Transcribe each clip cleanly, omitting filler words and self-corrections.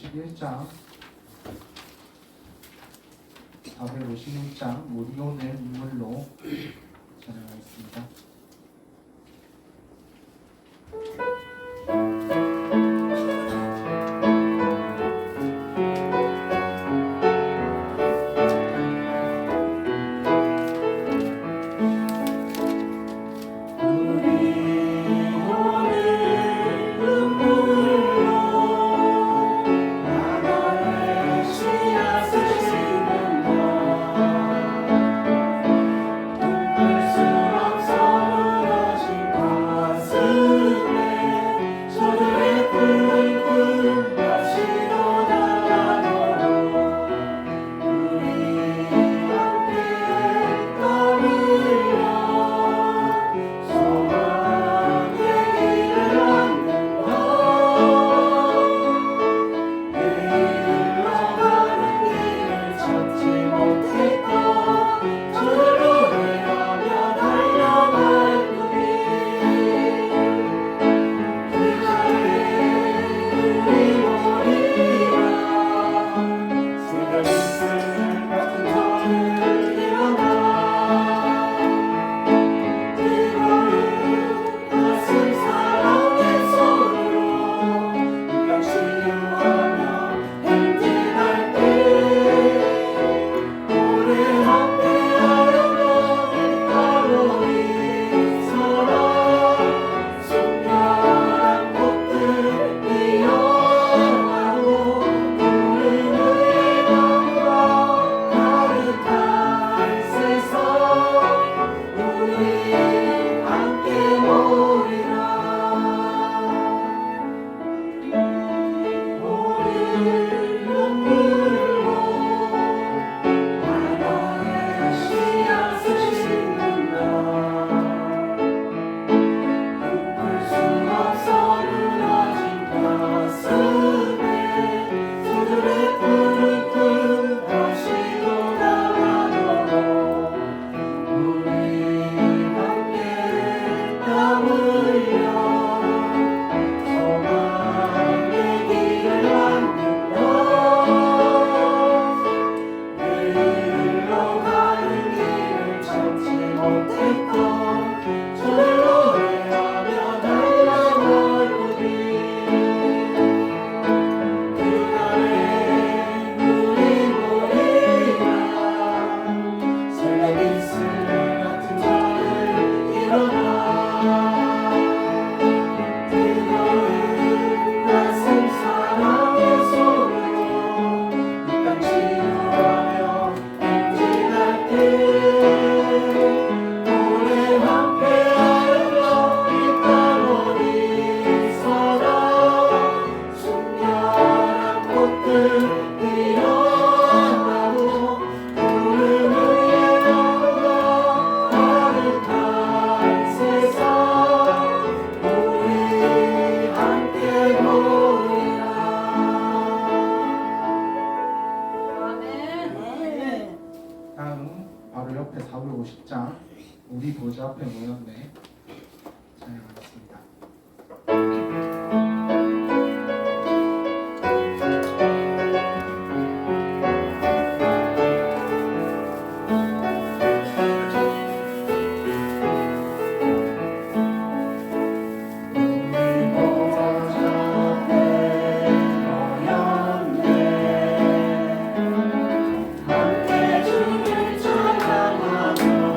451장 451장 우리 오늘 인물로 전해가겠습니다. 옆에 450장 우리 보좌 앞에 모였네. 찬양하겠습니다. 함께 주를 찬양하며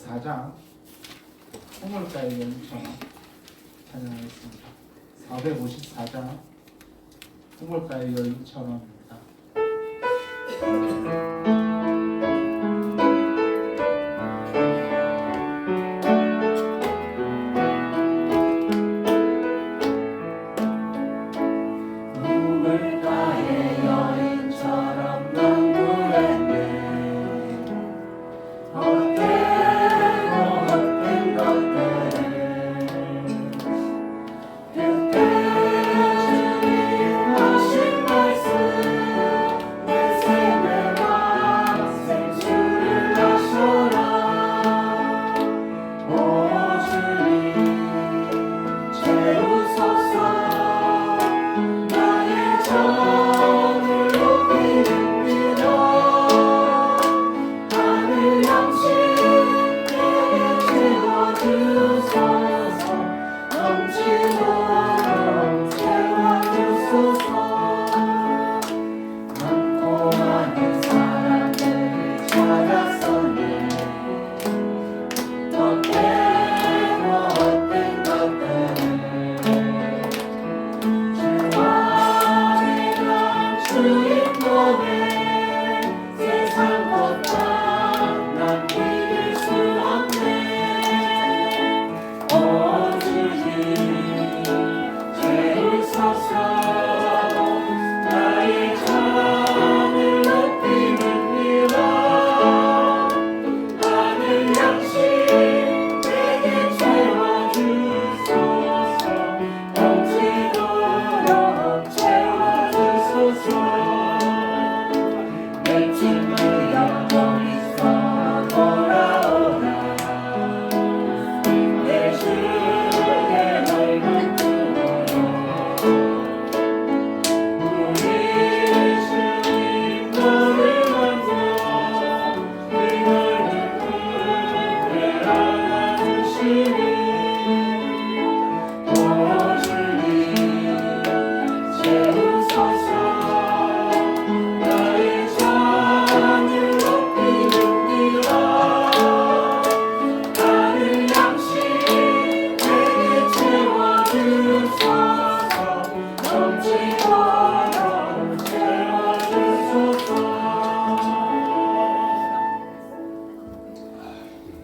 454장 우물가의 여인처럼 찬양하겠습니다. 454장 우물가의 여인처럼입니다.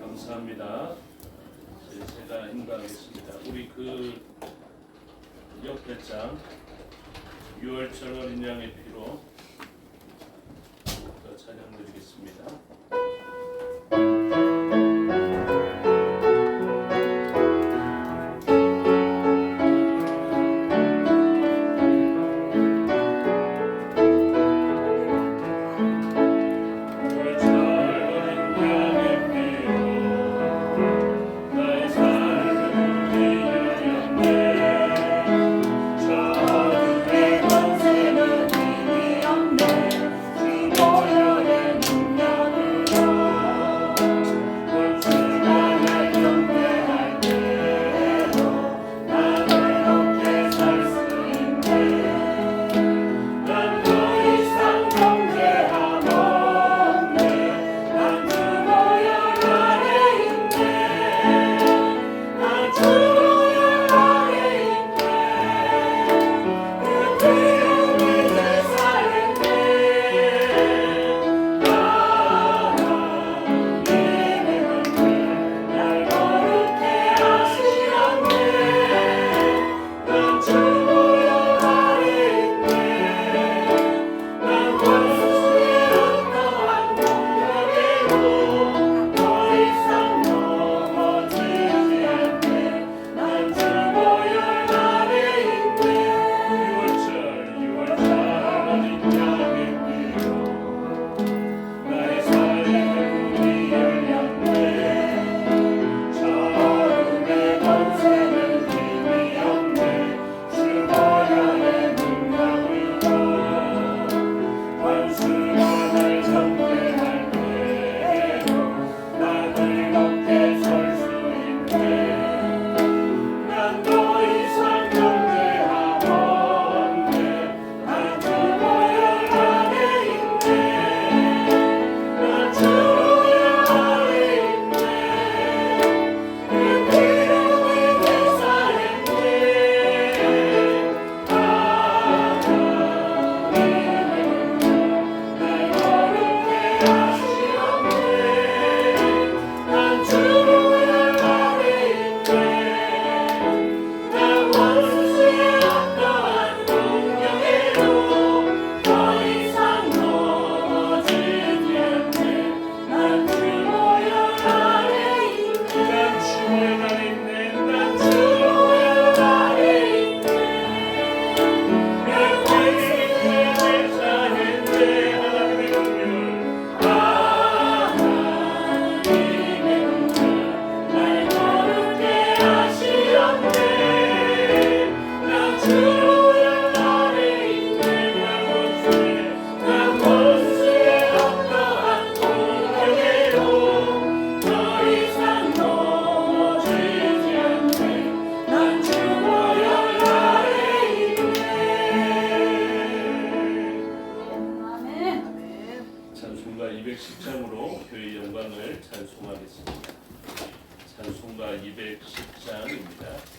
감사합니다. 제가 인도하겠습니다. 우리 그 옆에 장 6월절 어린 양의 피로 찬양드리겠습니다. 권세는 힘이 없네. 이 모여의 능력을 수가 210장입니다.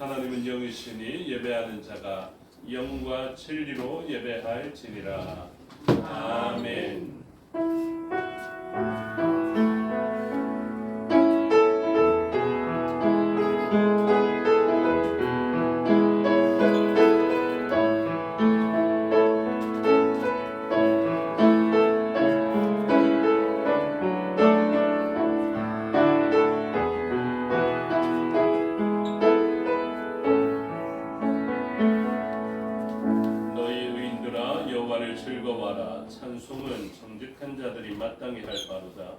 하나님은 영이시니 예배하는 자가 영과 진리로 예배할지니라. 아멘. 즐거워하라. 찬송은 정직한 자들이 마땅히 할 바로다.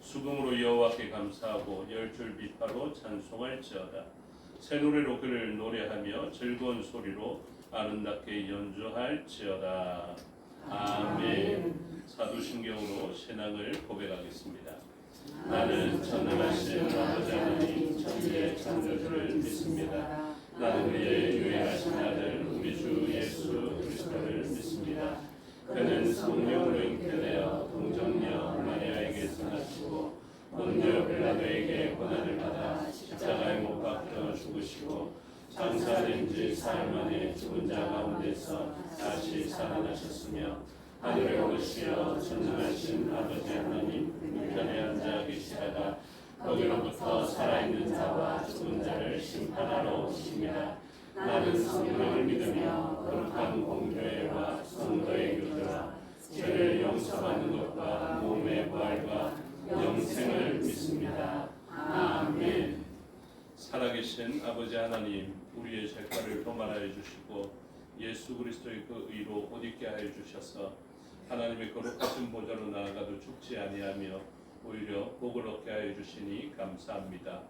수금으로 여호와께 감사하고 열줄 비파로 찬송할지어다. 새 노래로 그를 노래하며 즐거운 소리로 아름답게 연주할지어다. 아멘. 사도신경으로 신앙을 고백하겠습니다. 나는 전능하신 아버지 하나님 천지의 창조주를 믿습니다. 나는 그의 유일하신 아들 우리 주 예수 그리스도를 믿습니다. 그는 성령으로 잉태되어 동정녀 마리아에게서 나시고 본디오 빌라도에게 고난을 받아 십자가에 못 박혀 죽으시고 장사된 지 사흘 만에 죽은 자 가운데서 다시 살아나셨으며 하늘에 오르시어 전능하신 아버지 하나님 우편에 앉아 계시다가 거기로부터 살아있는 자와 죽은 자를 심판하러 오십니다. 나는 성령을 믿으며 거룩한 공교회와 성도의 교제와 죄를 용서받는 것과 몸의 부활과 영생을 믿습니다. 아멘. 살아계신 아버지 하나님, 우리의 죄가를 도말하여 주시고 예수 그리스도의 그 의로 옷 입게 하여 주셔서 하나님의 거룩하신 보좌로 나아가도 죽지 아니하며 오히려 복을 얻게 하여 주시니 감사합니다.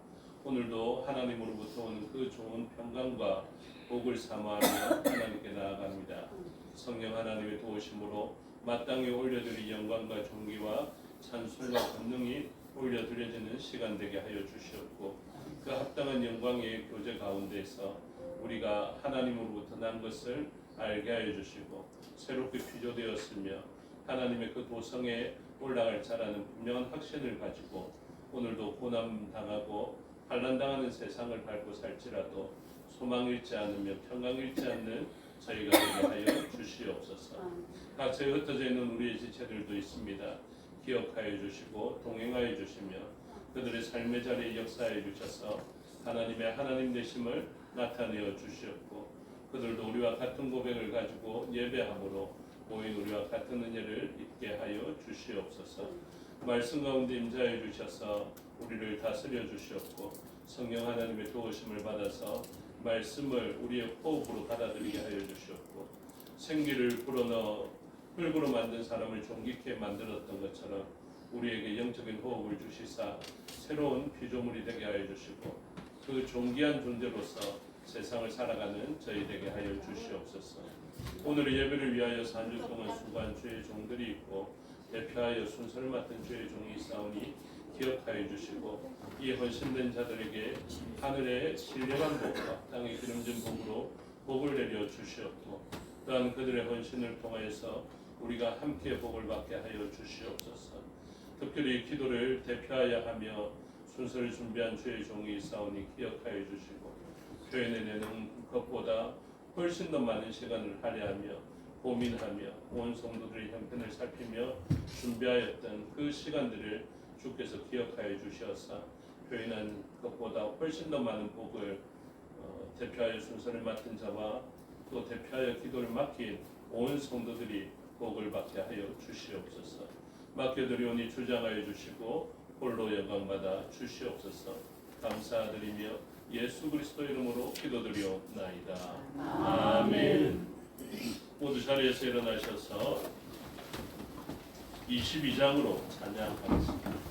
오늘도 하나님으로부터 오는 그 좋은 평강과 복을 사모하며 하나님께 나아갑니다. 성령 하나님의 도우심으로 마땅히 올려드릴 영광과 존귀와 찬송과 권능이 올려드려지는 시간 되게 하여 주시옵고 그 합당한 영광의 교제 가운데서 우리가 하나님으로부터 난 것을 알게 하여 주시고 새롭게 피조되었으며 하나님의 그 도성에 올라갈 자라는 분명한 확신을 가지고 오늘도 고난 당하고 환난 당하는 세상을 밟고 살지라도 소망 잃지 않으며 평강 잃지 않는 저희가 되게 하여 주시옵소서. 각처에 흩어져 있는 우리의 지체들도 있습니다. 기억하여 주시고 동행하여 주시며 그들의 삶의 자리에 역사해 주셔서 하나님의 하나님 되심을 나타내어 주시었고 그들도 우리와 같은 고백을 가지고 예배함으로 모인 우리와 같은 은혜를 입게 하여 주시옵소서. 말씀 가운데 임자해 주셔서 우리를 다스려 주시었고 성령 하나님의 도우심을 받아서 말씀을 우리의 호흡으로 받아들이게 하여 주시었고 생기를 불어넣어 흙으로 만든 사람을 존귀케 만들었던 것처럼 우리에게 영적인 호흡을 주시사 새로운 피조물이 되게 하여 주시고 그 존귀한 존재로서 세상을 살아가는 저희 되게 하여 주시옵소서. 오늘의 예배를 위하여 3주 동안 수고한 주의 종들이 있고 대표하여 순서를 맡은 주의 종이 있사오니 기억하여 주시고 이 헌신된 자들에게 하늘의 신령한 복과 땅의 기름진 복으로 복을 내려 주시옵고 또한 그들의 헌신을 통하여서 우리가 함께 복을 받게 하여 주시옵소서. 특별히 기도를 대표하여 하며 순서를 준비한 주의 종이 있사오니 기억하여 주시고 표현해내는 것보다 훨씬 더 많은 시간을 할애하며 고민하며 온 성도들의 형편을 살피며 준비하였던 그 시간들을 주께서 기억하여 주셔서 표현한 것보다 훨씬 더 많은 복을 대표하여 순서를 맡은 자와 또 대표하여 기도를 맡긴 온 성도들이 복을 받게 하여 주시옵소서. 맡겨드리오니 주장하여 주시고 홀로 영광받아 주시옵소서. 감사드리며 예수 그리스도 이름으로 기도드리옵나이다. 아멘. 모두 자리에서 일어나셔서 22장으로 찬양하겠습니다.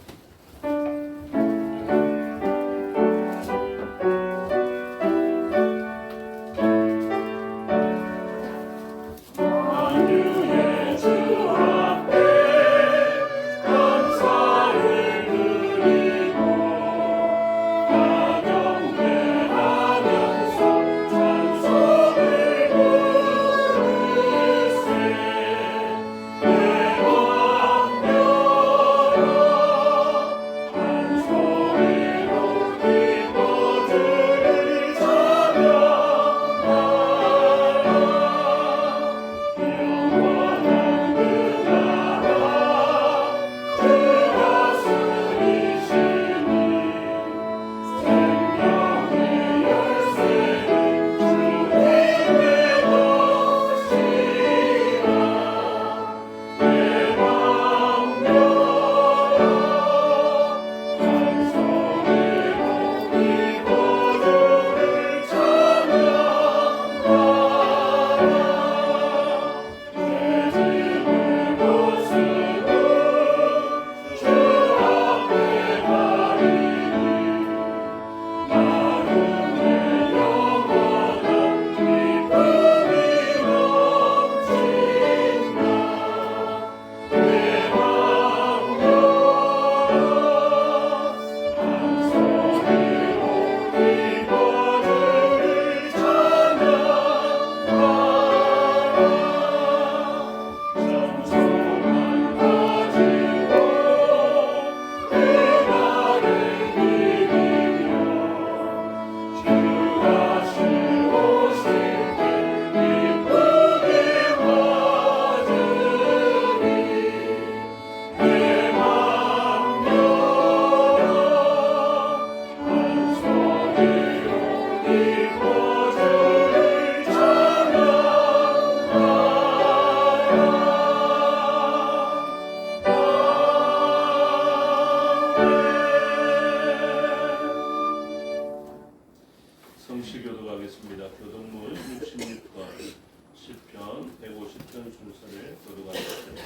성시교독하겠습니다. 교독문 66권 시편 150편 순서를 교독하겠습니다.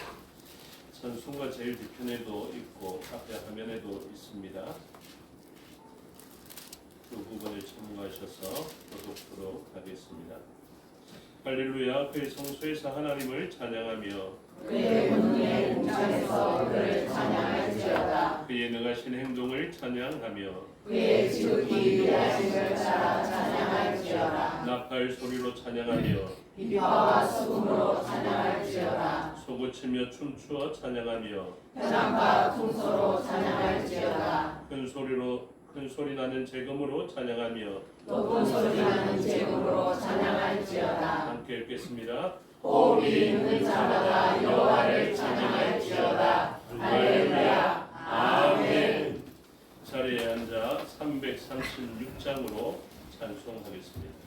찬송가 제일 뒤편에도 있고 앞에 화면에도 있습니다. 그 부분을 참고하셔서 교독하도록 하겠습니다. 할렐루야. 그의 성소에서 하나님을 찬양하며 그의 문의 공장에서 그를 찬양할지어다. 그의 능하신 행동을 찬양하며 그의 지극히 위대하심을 따라 찬양할지어다. 나팔 소리로 찬양하며 비파와 수금으로 찬양할지어다. 소고치며 춤추어 찬양하며 현악과 풍소로 찬양할지어다. 큰 소리 나는 재금으로 찬양하며 높은 소리 나는 제금으로 찬양할지어다. 함께 읽겠습니다. 호흡이 있는 자마다 여호와를 찬양할지어다. 할렐루야. 아멘. 자, 36장으로 찬송하겠습니다.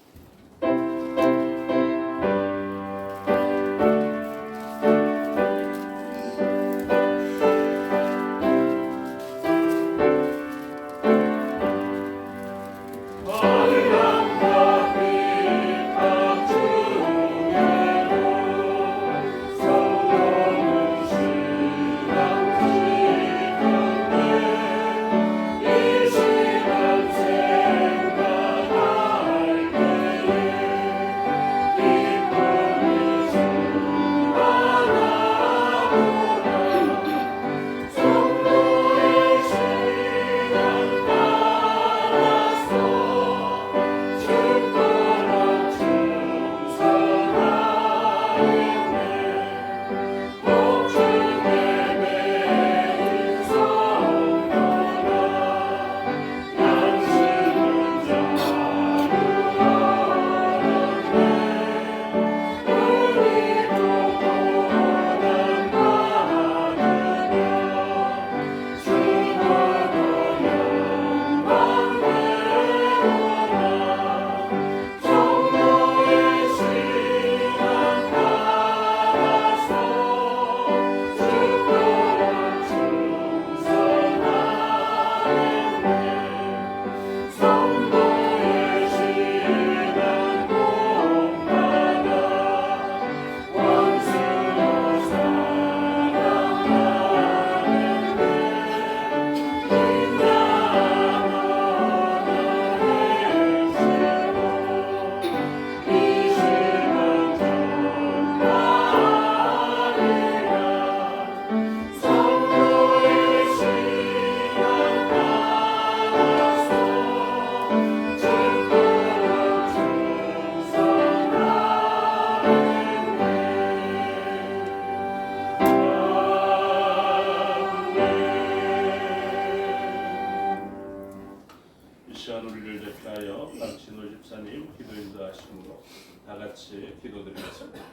시간 우리를 대표하여 박진호 집사님 기도 인도하심으로 다 같이 기도드리겠습니다.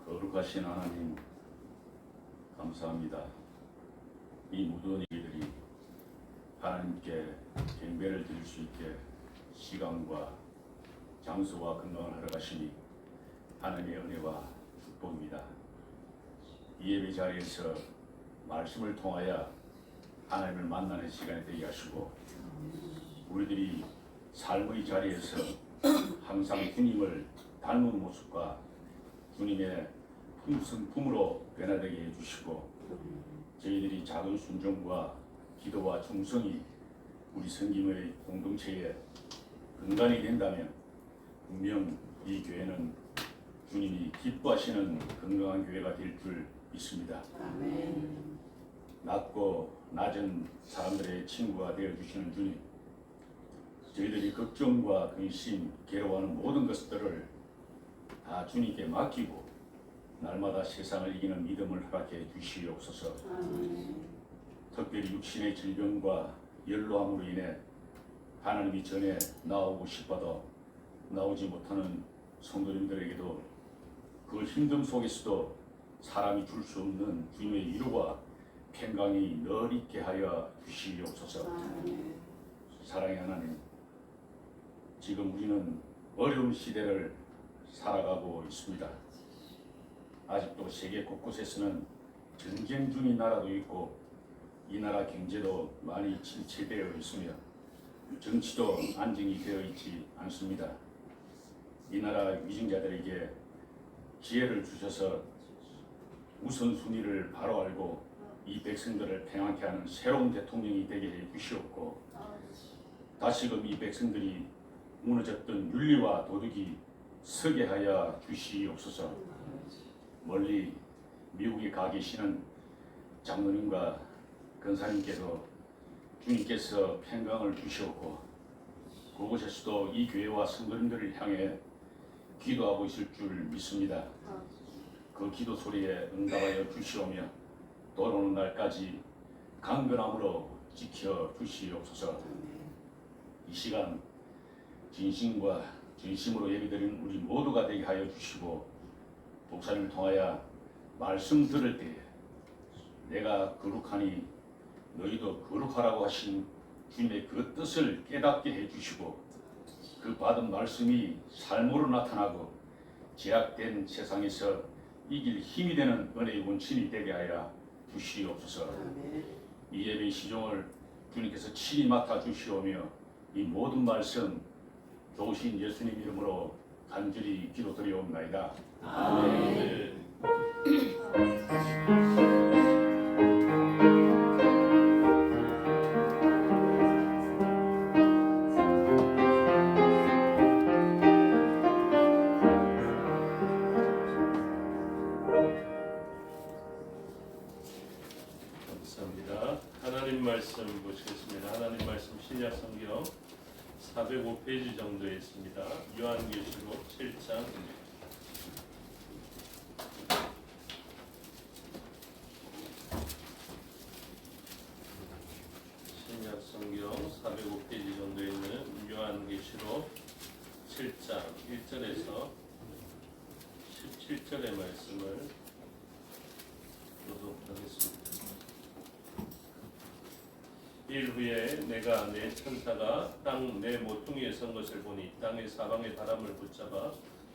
거룩하신 하나님 감사합니다. 이 모든 일들이 하나님께 경배를 드릴 수 있게 시간과 장소와 건강을 허락하시니 하나님의 은혜와 축복입니다. 이 예배 자리에서 말씀을 통하여 하나님을 만나는 시간이 되게 하시고 우리들이 삶의 자리에서 항상 주님을 닮은 모습과 주님의 품으로 변화되게 해주시고 저희들이 작은 순종과 기도와 충성이 우리 성김의 공동체에 근간이 된다면 분명 이 교회는 주님이 기뻐하시는 건강한 교회가 될 줄 믿습니다. 아멘. 낮고 낮은 사람들의 친구가 되어주시는 주님, 저희들이 걱정과 근심, 괴로워하는 모든 것들을 다 주님께 맡기고 날마다 세상을 이기는 믿음을 허락해 주시옵소서. 아멘. 특별히 육신의 질병과 연로함으로 인해 하나님이 전에 나오고 싶어도 나오지 못하는 성도님들에게도 그 힘듦 속에서도 사람이 줄 수 없는 주님의 위로와 평강이 늘 있게 하여 주시옵소서. 아멘. 사랑의 하나님, 지금 우리는 어려운 시대를 살아가고 있습니다. 아직도 세계 곳곳에서는 전쟁 중인 나라도 있고 이 나라 경제도 많이 침체되어 있으며 정치도 안정이 되어 있지 않습니다. 이 나라 위정자들에게 지혜를 주셔서 우선순위를 바로 알고 이 백성들을 평안케 하는 새로운 대통령이 되게 해 주시옵고 다시금 이 백성들이 무너졌던 윤리와 도덕이 서게 하여 주시옵소서. 멀리 미국에 가 계시는 장로님과 권사님께도 주님께서 평강을 주시옵고 그곳에서도 이 교회와 성도님들을 향해 기도하고 있을 줄 믿습니다. 그 기도 소리에 응답하여 주시오며 돌아오는 날까지 강건함으로 지켜 주시옵소서. 이 시간 진심과 진심으로 예배드리는 우리 모두가 되게 하여 주시고 목사님을 통하여 말씀 들을 때에 내가 거룩하니 너희도 거룩하라고 하신 주님의 그 뜻을 깨닫게 해주시고 그 받은 말씀이 삶으로 나타나고 제약된 세상에서 이길 힘이 되는 은혜의 원천이 되게 하여 주시옵소서. 이 예배 시종을 주님께서 친히 맡아 주시오며 이 모든 말씀 좋으신 예수님 이름으로 간절히 기도드리옵나이다. 아멘. 감사합니다. 하나님 말씀 보시겠습니다. 하나님 말씀 신약 성경 405페이지 정도에 있습니다. 요한계시록 7장 신약 성경 405페이지 정도에 있는 요한계시록 7장 1절에서 17절의 말씀을 교독하겠습니다. 일 후에 내가 내 천사가 땅 내 모퉁이에 선 것을 보니 땅의 사방의 바람을 붙잡아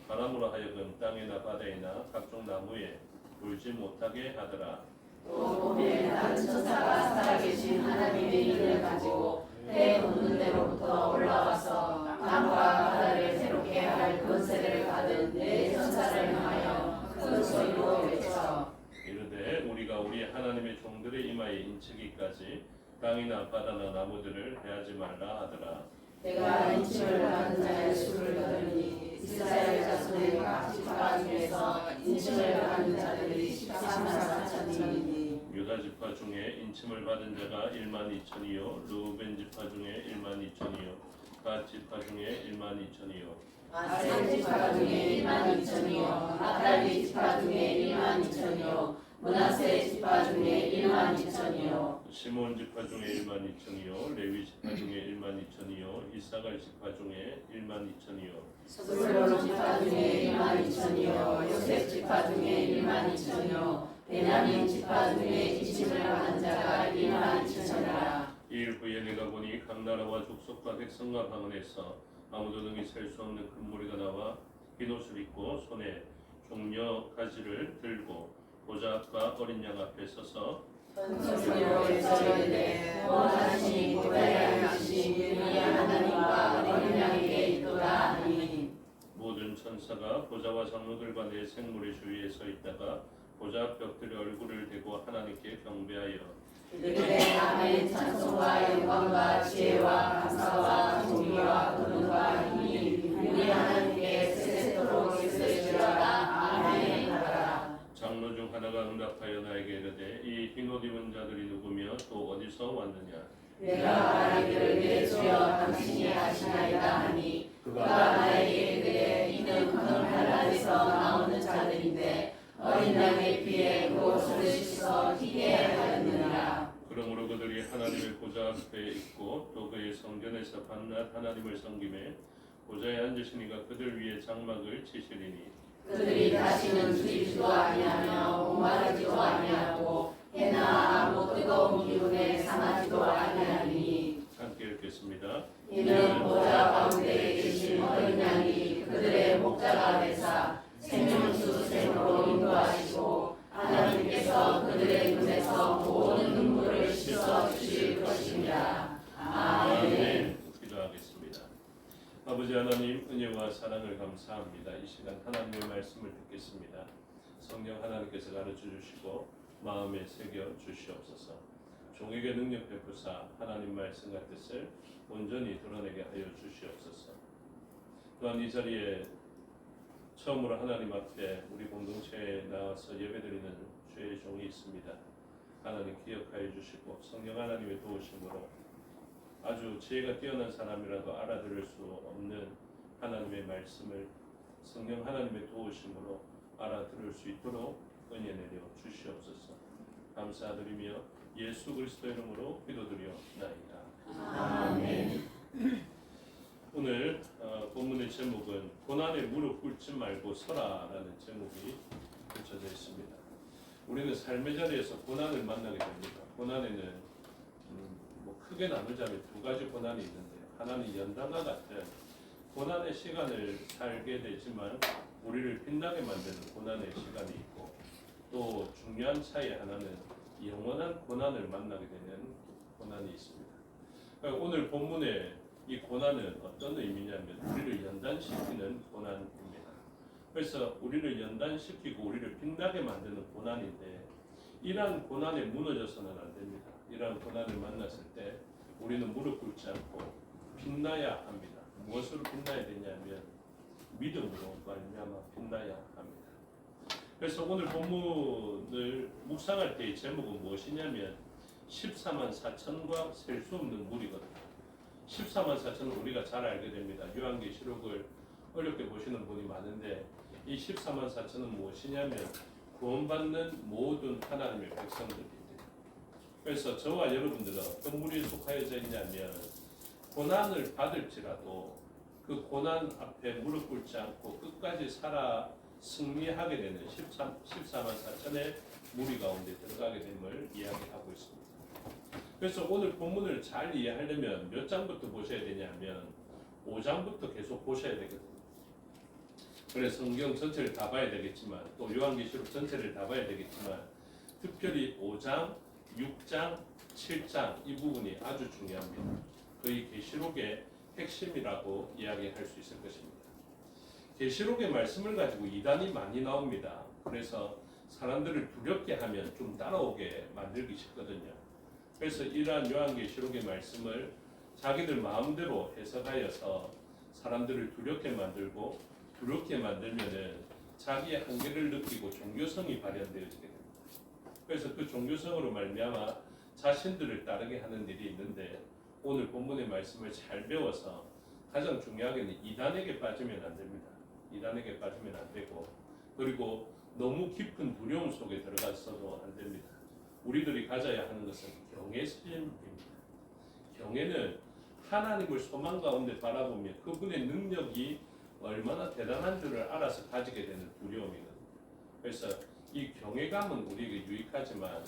바람으로 하여금 땅이나 바다이나 각종 나무에 불지 못하게 하더라. 또 보매 다른 천사가 살아계신 하나님의 이름을 가지고 해 돋는 데로부터 올라와서 땅과 바다를 새롭게 할 권세를 받은 네 천사를 향하여 큰 소리로 외쳐 이르되 우리가 우리 하나님의 종들의 이마에 인치기까지 땅이나 바다나 나무들을 해하지 말라 하더라. 내가 인침을 받은 자의 수를 거두니 이스라엘 자손의 각 지파 중에서 인침을 받은 자들이 13만 4천이니 유다 지파 중에 인침을 받은 자가 1만 2천이요 르우벤 지파 중에 1만 2천이요 갓 지파 중에 1만 2천이요 아셀 지파 중에 1만 2천이요 나달리 지파 중에 1만 2천이요 므낫세 지파 중에 1만 2천이요 시몬 지파 중에 1만 2천이요 레위 지파 중에 1만 2천이요 이사갈 지파 중에 1만 2천이요 스불론 지파 중에 1만 2천이요 요셉 지파 중에 1만 2천이요 베냐민 지파 중에 인침을 받은 자가 1만 2천이라. 이일 후에 내가 보니 각 나라와 족속과 백성과 방언에서 아무도 능히 셀 수 없는 큰 무리가 나와 흰 옷을 입고 손에 종려 가지를 들고 보좌 앞과 어린 양 앞에 서서 큰 소리로 외쳐이르되 원하시니 보좌에 앉으신 우리 하나님과 어린 양에게 있도다 하니 모든 천사가 보좌와 장로들과 네 생물의 주위에 서 있다가 보좌 앞 벽들의 얼굴을 대고 하나님께 경배하여 이르되 아멘 찬송과 영광과 지혜와 감사와 존귀와 권능과 힘이 우리 하나님께 세세토록 있을지어다 아멘 하라. 장로 중 하나가 응답하여 나에게 이르되 이 흰 옷 입은 자들이 누구며 또 어디서 왔느냐 내가 말하기를 내 주여 당신이 아시나이다 하니 그가 나에게 이르되 이는 그 갈라에서 나오는 자들인데 어린 양의 피에 그 옷을 씻어 희게 하였느니라. 그러므로 그들이 하나님의 보좌 앞에 있고 또 그의 성전에서 밤낮 하나님을 섬기매 보좌에 앉으시니가 그들 위에 장막을 치시리니 그들이 다시는 주리지도 아니하며 목마르지도 아니하고 해나 아무 뜨거운 기운에 상하지도 아니하리니 함께 읽겠습니다. 이는 보좌 가운데 계신 어린 양이 그들의 목자가 되사 생명수 샘으로 인도하시고 하나님께서 그들의 눈에서 모든 눈물을 씻어 주실 것입니다. 아멘. 기도하겠습니다. 아버지 하나님 은혜와 사랑을 감사합니다. 이 시간 하나님의 말씀을 듣겠습니다. 성령 하나님께서 가르쳐 주시고 마음에 새겨 주시옵소서. 종에게 능력 베푸사 하나님 말씀과 뜻을 온전히 드러내게 하여 주시옵소서. 또한 이 자리에 처음으로 하나님 앞에 우리 공동체에 나와서 예배드리는 주의 종이 있습니다. 하나님 기억하여 주시고 성령 하나님의 도우심으로 아주 지혜가 뛰어난 사람이라도 알아들을 수 없는 하나님의 말씀을 성령 하나님의 도우심으로 알아들을 수 있도록 은혜 내려 주시옵소서. 감사드리며 예수 그리스도 이름으로 기도드리옵나이다. 아멘. 오늘 본문의 제목은 고난에 무릎 꿇지 말고 서라라는 제목이 붙여져 있습니다. 우리는 삶의 자리에서 고난을 만나게 됩니다. 고난에는 뭐 크게 나누자면 두 가지 고난이 있는데요. 하나는 연단과 같은 고난의 시간을 살게 되지만 우리를 빛나게 만드는 고난의 시간이 있고, 또 중요한 차이 하나는 영원한 고난을 만나게 되는 고난이 있습니다. 그러니까 오늘 본문의 이 고난은 어떤 의미냐면 우리를 연단시키는 고난입니다. 그래서 우리를 연단시키고 우리를 빛나게 만드는 고난인데, 이러한 고난에 무너져서는 안 됩니다. 이러한 고난을 만났을 때 우리는 무릎 꿇지 않고 빛나야 합니다. 무엇으로 빛나야 되냐면 믿음으로 말미암아 빛나야 합니다. 그래서 오늘 본문을 묵상할 때의 제목은 무엇이냐면 14만 4천과 셀 수 없는 무리거든요. 14만 4천은 우리가 잘 알게 됩니다. 요한계시록을 어렵게 보시는 분이 많은데, 이 14만 4천은 무엇이냐면 구원받는 모든 하나님의 백성들입니다. 그래서 저와 여러분들은 어떤 무리에 속하여져 있냐면, 고난을 받을지라도 그 고난 앞에 무릎 꿇지 않고 끝까지 살아 승리하게 되는 14만 4천의 무리 가운데 들어가게 됨을 이야기하고 있습니다. 그래서 오늘 본문을 잘 이해하려면 몇 장부터 보셔야 되냐면 5장부터 계속 보셔야 되거든요. 그래서 성경 전체를 다 봐야 되겠지만, 또 요한계시록 전체를 다 봐야 되겠지만, 특별히 5장, 6장, 7장 이 부분이 아주 중요합니다. 거의 계시록의 핵심이라고 이야기할 수 있을 것입니다. 계시록의 말씀을 가지고 이단이 많이 나옵니다. 그래서 사람들을 두렵게 하면 좀 따라오게 만들기 쉽거든요. 그래서 이러한 요한계시록의 말씀을 자기들 마음대로 해석하여서 사람들을 두렵게 만들고, 두렵게 만들면은 자기의 한계를 느끼고 종교성이 발현되어지게 됩니다. 그래서 그 종교성으로 말미암아 자신들을 따르게 하는 일이 있는데, 오늘 본문의 말씀을 잘 배워서 가장 중요하게는 이단에게 빠지면 안 됩니다. 이단에게 빠지면 안 되고, 그리고 너무 깊은 두려움 속에 들어갔어도 안 됩니다. 우리들이 가져야 하는 것은 경외심입니다. 경외는 하나님을 소망 가운데 바라보며 그분의 능력이 얼마나 대단한 줄을 알아서 가지게 되는 두려움이거든요. 그래서 이 경외감은 우리에게 유익하지만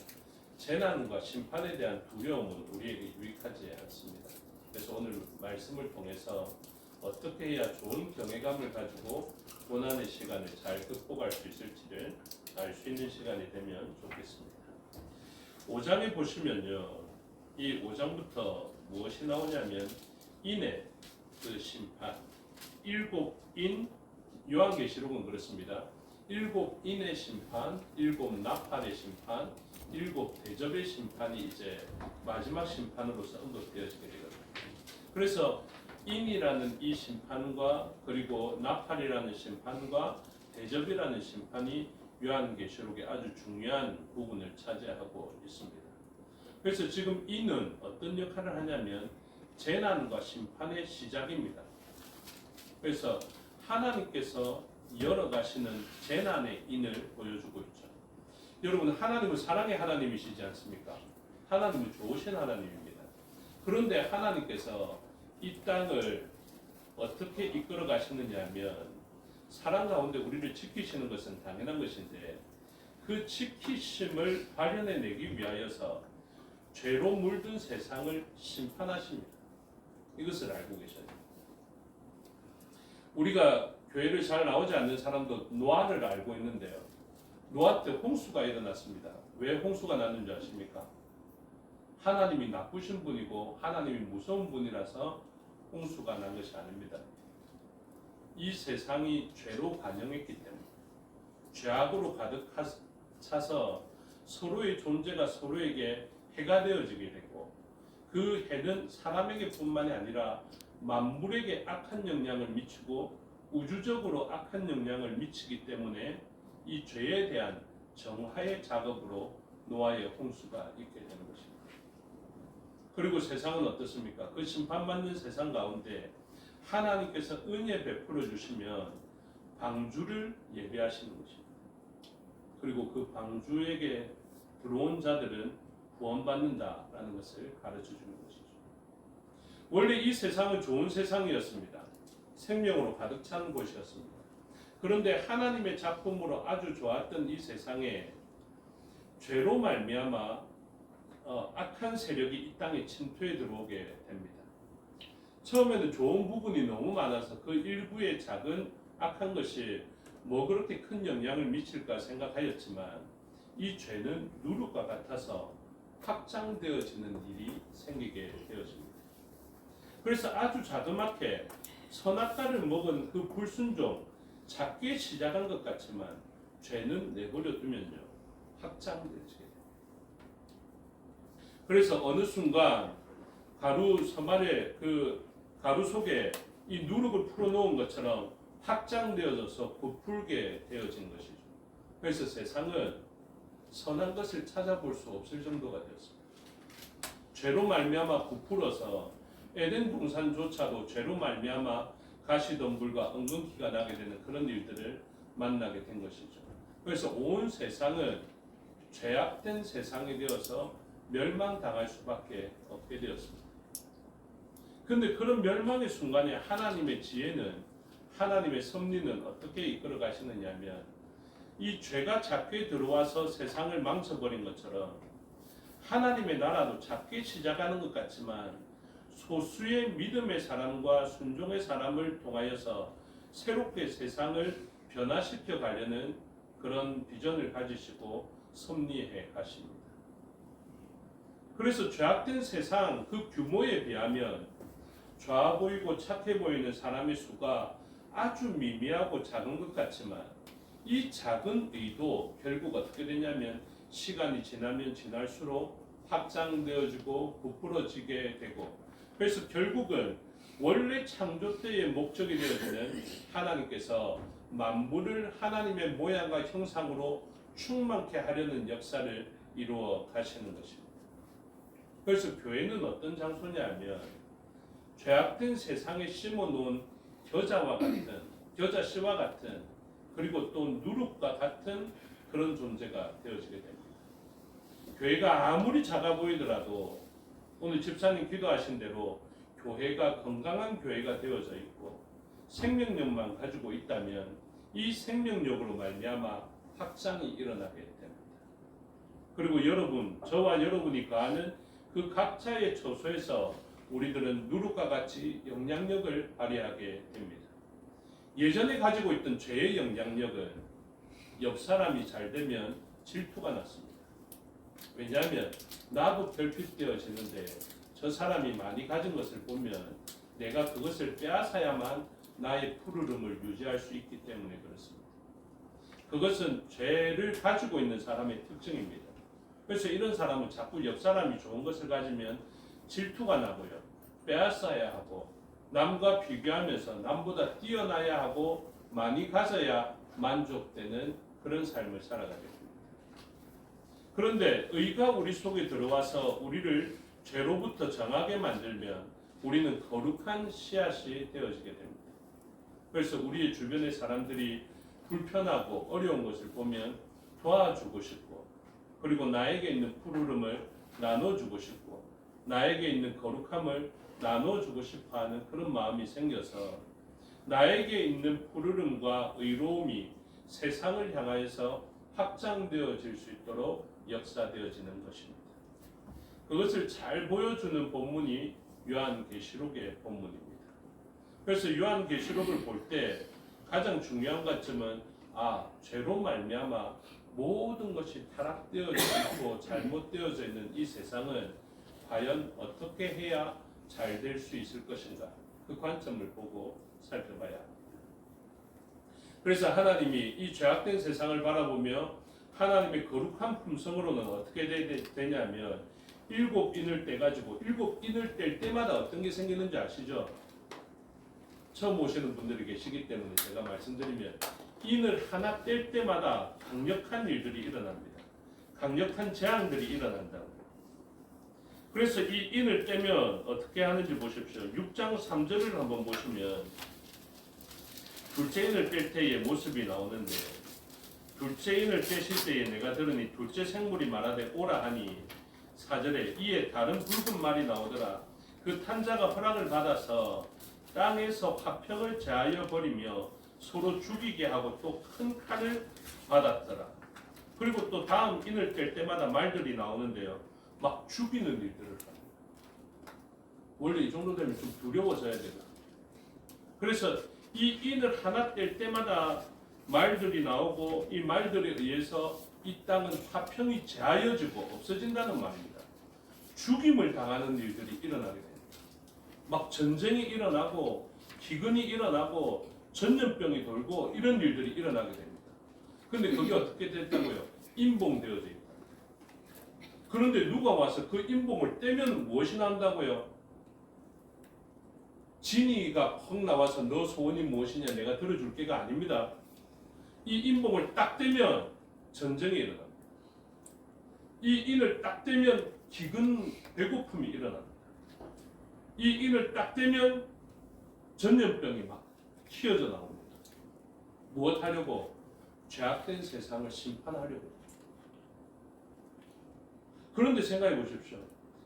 재난과 심판에 대한 두려움은 우리에게 유익하지 않습니다. 그래서 오늘 말씀을 통해서 어떻게 해야 좋은 경외감을 가지고 고난의 시간을 잘 극복할 수 있을지를 알 수 있는 시간이 되면 좋겠습니다. 5장에 보시면요, 이 5장부터 무엇이 나오냐면 인의 그 심판, 7인, 요한계시록은 그렇습니다. 7인의 심판, 7 나팔의 심판, 7 대접의 심판이 이제 마지막 심판으로서 언급되어지게 되거든요. 그래서 인이라는 이 심판과 그리고 나팔이라는 심판과 대접이라는 심판이 요한계시록의 아주 중요한 부분을 차지하고 있습니다. 그래서 지금 인은 어떤 역할을 하냐면 재난과 심판의 시작입니다. 그래서 하나님께서 열어가시는 재난의 인을 보여주고 있죠. 여러분, 하나님은 사랑의 하나님이시지 않습니까? 하나님은 좋으신 하나님입니다. 그런데 하나님께서 이 땅을 어떻게 이끌어 가시느냐 하면 사랑 가운데 우리를 지키시는 것은 당연한 것인데, 그 지키심을 발현해내기 위하여서 죄로 물든 세상을 심판하십니다. 이것을 알고 계셔야 됩니다. 우리가 교회를 잘 나오지 않는 사람도 노아를 알고 있는데요, 노아 때 홍수가 일어났습니다. 왜 홍수가 났는지 아십니까? 하나님이 나쁘신 분이고 하나님이 무서운 분이라서 홍수가 난 것이 아닙니다. 이 세상이 죄로 반영했기 때문에, 죄악으로 가득 차서 서로의 존재가 서로에게 해가 되어지게 되고, 그 해는 사람에게 뿐만이 아니라 만물에게 악한 영향을 미치고 우주적으로 악한 영향을 미치기 때문에 이 죄에 대한 정화의 작업으로 노아의 홍수가 있게 되는 것입니다. 그리고 세상은 어떻습니까? 그 심판받는 세상 가운데 하나님께서 은혜 베풀어 주시면 방주를 예배하시는 것입니다. 그리고 그 방주에게 들어온 자들은 구원받는다라는 것을 가르쳐 주는 것이죠. 원래 이 세상은 좋은 세상이었습니다. 생명으로 가득 찬 곳이었습니다. 그런데 하나님의 작품으로 아주 좋았던 이 세상에 죄로 말미암아 악한 세력이 이 땅에 침투해 들어오게 됩니다. 처음에는 좋은 부분이 너무 많아서 그 일부의 작은 악한 것이 뭐 그렇게 큰 영향을 미칠까 생각하였지만 이 죄는 누룩과 같아서 확장되어지는 일이 생기게 되어집니다. 그래서 아주 자그맣게 선악과를 먹은 그 불순종, 작게 시작한 것 같지만 죄는 내버려 두면요 확장되지게 됩니다. 그래서 어느 순간 가루 서말에 그 가루 속에 이 누룩을 풀어놓은 것처럼 확장되어져서 부풀게 되어진 것이죠. 그래서 세상은 선한 것을 찾아볼 수 없을 정도가 되었습니다. 죄로 말미암아 부풀어서 에덴 동산조차도 죄로 말미암아 가시덤불과 엉겅퀴가 나게 되는 그런 일들을 만나게 된 것이죠. 그래서 온 세상은 죄악된 세상이 되어서 멸망당할 수밖에 없게 되었습니다. 그런데 그런 멸망의 순간에 하나님의 지혜는, 하나님의 섭리는 어떻게 이끌어 가시느냐면 이 죄가 작게 들어와서 세상을 망쳐버린 것처럼 하나님의 나라도 작게 시작하는 것 같지만 소수의 믿음의 사람과 순종의 사람을 통하여서 새롭게 세상을 변화시켜 가려는 그런 비전을 가지시고 섭리해 가십니다. 그래서 죄악된 세상 그 규모에 비하면 좋아 보이고 착해 보이는 사람의 수가 아주 미미하고 작은 것 같지만 이 작은 의도 결국 어떻게 되냐면 시간이 지나면 지날수록 확장되어지고 부풀어지게 되고 그래서 결국은 원래 창조 때의 목적이 되어지는 하나님께서 만물을 하나님의 모양과 형상으로 충만케 하려는 역사를 이루어 가시는 것입니다. 그래서 교회는 어떤 장소냐면 죄악된 세상에 심어놓은 겨자와 같은, 겨자 씨와 같은 그리고 또 누룩과 같은 그런 존재가 되어지게 됩니다. 교회가 아무리 작아 보이더라도 오늘 집사님 기도하신 대로 교회가 건강한 교회가 되어져 있고 생명력만 가지고 있다면 이 생명력으로 말미암아 확장이 일어나게 됩니다. 그리고 여러분, 저와 여러분이 거하는 그 각자의 처소에서 우리들은 누룩과 같이 영향력을 발휘하게 됩니다. 예전에 가지고 있던 죄의 영향력은 옆 사람이 잘 되면 질투가 났습니다. 왜냐하면 나도 결핍되어지는데 저 사람이 많이 가진 것을 보면 내가 그것을 빼앗아야만 나의 푸르름을 유지할 수 있기 때문에 그렇습니다. 그것은 죄를 가지고 있는 사람의 특징입니다. 그래서 이런 사람은 자꾸 옆 사람이 좋은 것을 가지면 질투가 나고요. 빼앗아야 하고 남과 비교하면서 남보다 뛰어나야 하고 많이 가져야 만족되는 그런 삶을 살아가게 됩니다. 그런데 의가 우리 속에 들어와서 우리를 죄로부터 정하게 만들면 우리는 거룩한 씨앗이 되어지게 됩니다. 그래서 우리의 주변의 사람들이 불편하고 어려운 것을 보면 도와주고 싶고 그리고 나에게 있는 푸르름을 나눠주고 싶고 나에게 있는 거룩함을 나눠주고 싶어하는 그런 마음이 생겨서 나에게 있는 푸르름과 의로움이 세상을 향하여서 확장되어질 수 있도록 역사되어지는 것입니다. 그것을 잘 보여주는 본문이 요한계시록의 본문입니다. 그래서 요한계시록을 볼 때 가장 중요한 관점은 죄로 말미암아 모든 것이 타락되어져 있고 잘못되어져 있는 이 세상은 과연 어떻게 해야 잘 될 수 있을 것인가 그 관점을 보고 살펴봐야 합니다. 그래서 하나님이 이 죄악된 세상을 바라보며 하나님의 거룩한 품성으로는 어떻게 되냐면 7인을 떼가지고 7인을 뗄 때마다 어떤 게 생기는지 아시죠? 처음 오시는 분들이 계시기 때문에 제가 말씀드리면 인을 하나 뗄 때마다 강력한 일들이 일어납니다. 강력한 재앙들이 일어난다고. 그래서 이 인을 떼면 어떻게 하는지 보십시오. 6장 3절을 한번 보시면 둘째 인을 뗄 때의 모습이 나오는데 둘째 인을 떼실 때에 내가 들으니 둘째 생물이 말하되 오라 하니 4절에 이에 다른 붉은 말이 나오더라. 그 탄자가 허락을 받아서 땅에서 화평을 제하여 버리며 서로 죽이게 하고 또 큰 칼을 받았더라. 그리고 또 다음 인을 뗄 때마다 말들이 나오는데요. 막 죽이는 일들을 합니다. 원래 이 정도 되면 좀 두려워져야 되나. 그래서 이 인을 하나 뗄 때마다 말들이 나오고 이 말들에 의해서 이 땅은 화평이 제하여지고 없어진다는 말입니다. 죽임을 당하는 일들이 일어나게 됩니다. 막 전쟁이 일어나고 기근이 일어나고 전염병이 돌고 이런 일들이 일어나게 됩니다. 근데 그게 어떻게 됐다고요? 인봉되어져 있다. 그런데 누가 와서 그 인봉을 떼면 무엇이 난다고요? 진이가 펑 나와서 너 소원이 무엇이냐 내가 들어줄 게가 아닙니다. 이 인봉을 딱 떼면 전쟁이 일어납니다. 이 인을 딱 떼면 기근 배고픔이 일어납니다. 이 인을 딱 떼면 전염병이 막 튀어져 나옵니다. 무엇 하려고? 죄악된 세상을 심판하려고. 그런데 생각해 보십시오.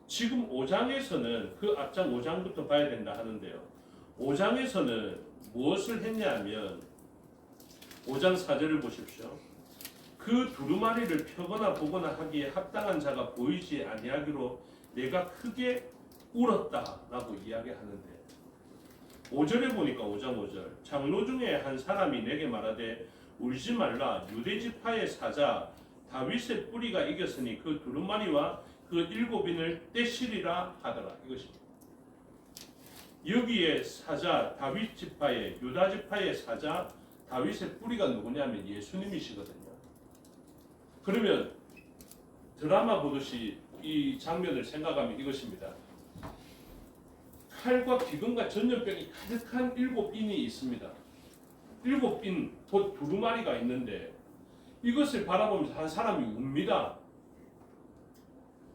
지금 5장에서는 그 앞장 5장부터 봐야 된다 하는데요. 5장에서는 무엇을 했냐면 5장 4절을 보십시오. 그 두루마리를 펴거나 보거나 하기에 합당한 자가 보이지 아니하기로 내가 크게 울었다라고 이야기하는데 5절에 보니까 5장 5절 장로 중에 한 사람이 내게 말하되 울지 말라 유대 지파의 사자 다윗의 뿌리가 이겼으니 그 두루마리와 그 7인을 떼시리라 하더라. 이것입니다. 여기에 사자 다윗 지파의 유다 지파의 사자 다윗의 뿌리가 누구냐면 예수님이시거든요. 그러면 드라마 보듯이 이 장면을 생각하면 이것입니다. 칼과 기근과 전염병이 가득한 7인이 있습니다. 7인 곧 두루마리가 있는데 이것을 바라보면서 한 사람이 웁니다.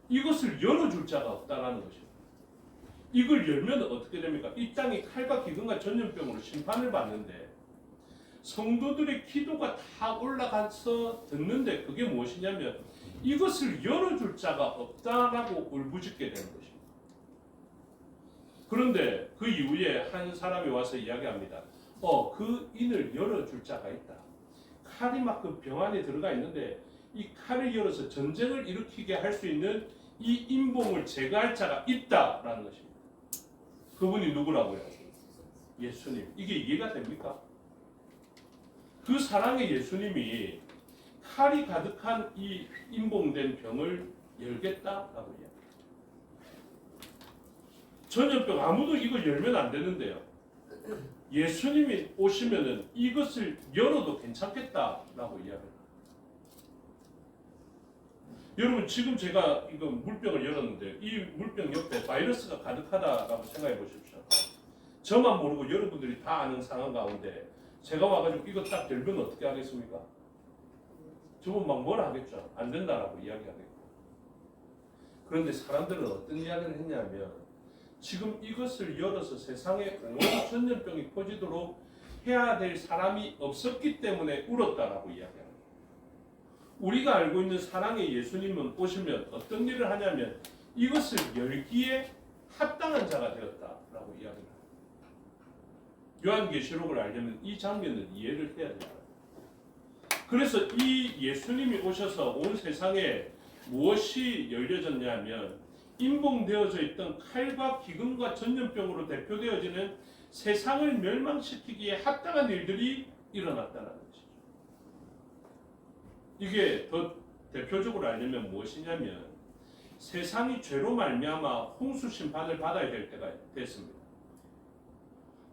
이것을 열어줄 자가 없다라는 것입니다. 이걸 열면 어떻게 됩니까? 이 땅이 칼과 기근과 전염병으로 심판을 받는데 성도들의 기도가 다 올라가서 듣는데 그게 무엇이냐면 이것을 열어줄 자가 없다라고 울부짖게 되는 것입니다. 그런데 그 이후에 한 사람이 와서 이야기합니다. 그 인을 열어줄 자가 있다. 칼이 막 그 병 안에 들어가 있는데 이 칼을 열어서 전쟁을 일으키게 할 수 있는 이 인봉을 제거할 자가 있다라는 것입니다. 그분이 누구라고요? 예수님. 이게 이해가 됩니까? 그 사랑의 예수님이 칼이 가득한 이 인봉된 병을 열겠다라고 이야기합니다. 전염병 아무도 이걸 열면 안 되는데요. 예수님이 오시면은 이것을 열어도 괜찮겠다라고 이야기합니다. 여러분 지금 제가 이거 물병을 열었는데 이 물병 옆에 바이러스가 가득하다라고 생각해 보십시오. 저만 모르고 여러분들이 다 아는 상황 가운데 제가 와가지고 이거 딱 열면 어떻게 하겠습니까? 저분 막 뭐라 하겠죠. 안 된다라고 이야기하겠고. 그런데 사람들은 어떤 이야기를 했냐면 지금 이것을 열어서 세상에 온 전염병이 퍼지도록 해야 될 사람이 없었기 때문에 울었다라고 이야기합니다. 우리가 알고 있는 사랑의 예수님은 오시면 어떤 일을 하냐면 이것을 열기에 합당한 자가 되었다라고 이야기합니다. 요한계시록을 알려면 이 장면을 이해를 해야 됩니다. 그래서 이 예수님이 오셔서 온 세상에 무엇이 열려졌냐면 인봉되어져 있던 칼과 기근과 전염병으로 대표되어지는 세상을 멸망시키기에 합당한 일들이 일어났다는 것이죠. 이게 더 대표적으로 알려면 무엇이냐면 세상이 죄로 말미암아 홍수 심판을 받아야 될 때가 됐습니다.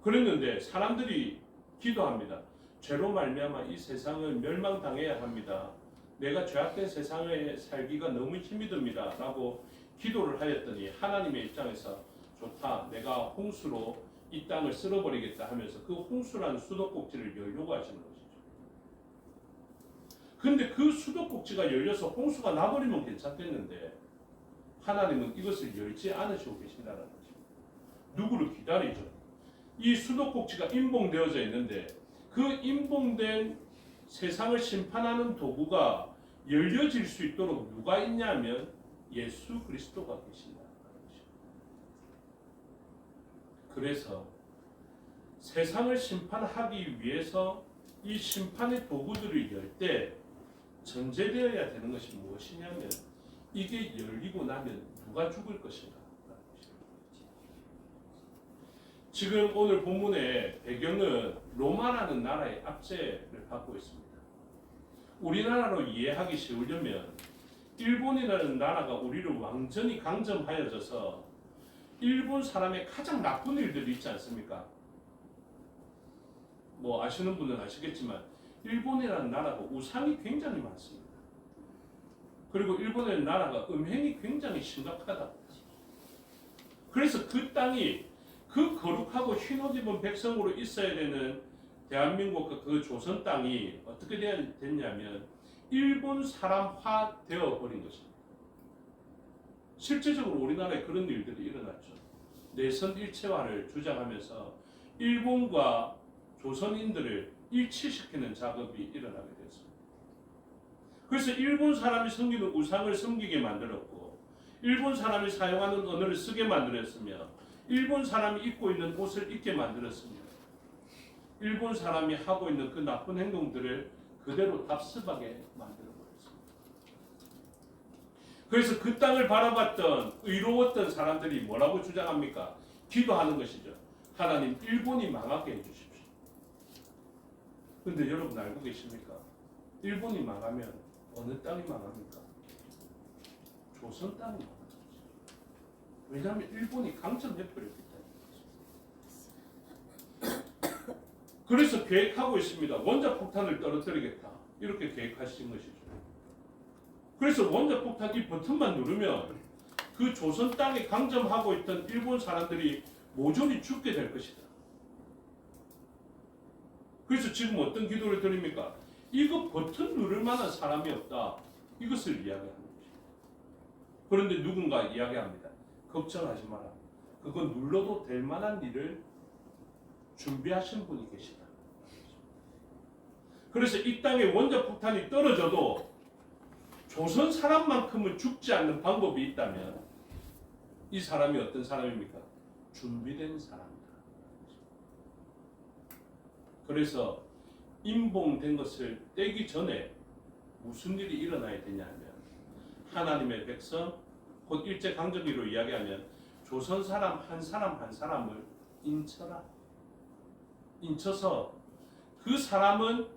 그랬는데 사람들이 기도합니다. 죄로 말미암아 이 세상을 멸망당해야 합니다. 내가 죄악된 세상에 살기가 너무 힘이 듭니다. 라고 기도를 하였더니 하나님의 입장에서 좋다. 내가 홍수로 이 땅을 쓸어버리겠다 하면서 그 홍수라는 수도꼭지를 열려고 하시는 것이죠. 근데 그 수도꼭지가 열려서 홍수가 나버리면 괜찮겠는데 하나님은 이것을 열지 않으시고 계신다는 것입니다. 누구를 기다리죠? 이 수도꼭지가 인봉되어져 있는데 그 인봉된 세상을 심판하는 도구가 열려질 수 있도록 누가 있냐면 예수 그리스도가 계신다는 것입니다. 그래서 세상을 심판하기 위해서 이 심판의 도구들을 열 때 전제되어야 되는 것이 무엇이냐면 이게 열리고 나면 누가 죽을 것인가. 지금 오늘 본문의 배경은 로마라는 나라의 압제를 받고 있습니다. 우리나라로 이해하기 쉬우려면 일본이라는 나라가 우리를 완전히 강점하여져서 일본 사람의 가장 나쁜 일들이 있지 않습니까? 뭐 아시는 분은 아시겠지만 일본이라는 나라가 우상이 굉장히 많습니다. 그리고 일본의 나라가 음행이 굉장히 심각하다. 그래서 그 땅이 그 거룩하고 흰옷 입은 백성으로 있어야 되는 대한민국과 그 조선 땅이 어떻게 됐냐면 일본 사람화 되어 버린 것입니다. 실제적으로 우리나라에 그런 일들이 일어났죠. 내선 일체화를 주장하면서 일본과 조선인들을 일치시키는 작업이 일어나게 됐습니다. 그래서 일본 사람이 섬기는 우상을 섬기게 만들었고 일본 사람이 사용하는 언어를 쓰게 만들었으며 일본 사람이 입고 있는 옷을 입게 만들었습니다. 일본 사람이 하고 있는 그 나쁜 행동들을 그대로 답습하게 만들어버렸습니다. 그래서 그 땅을 바라봤던 의로웠던 사람들이 뭐라고 주장합니까? 기도하는 것이죠. 하나님, 일본이 망하게 해주십시오. 그런데 여러분 알고 계십니까? 일본이 망하면 어느 땅이 망합니까? 조선 땅이 망합니다. 왜냐하면 일본이 강점해버렸기 때문이죠. 그래서 계획하고 있습니다. 원자폭탄을 떨어뜨리겠다. 이렇게 계획하신 것이죠. 그래서 원자폭탄 이 버튼만 누르면 그 조선 땅에 강점하고 있던 일본 사람들이 모조리 죽게 될 것이다. 그래서 지금 어떤 기도를 드립니까? 이거 버튼 누를 만한 사람이 없다. 이것을 이야기하는 것입니다. 그런데 누군가 이야기합니다. 걱정하지 마라. 그건 눌러도 될 만한 일을 준비하신 분이 계시다. 그래서 이 땅에 원자폭탄이 떨어져도 조선 사람만큼은 죽지 않는 방법이 있다면 이 사람이 어떤 사람입니까? 준비된 사람이다. 그래서 임봉된 것을 떼기 전에 무슨 일이 일어나야 되냐면 하나님의 백성 곧 일제강점기로 이야기하면 조선 사람 한 사람을 인쳐라. 인쳐서 그 사람은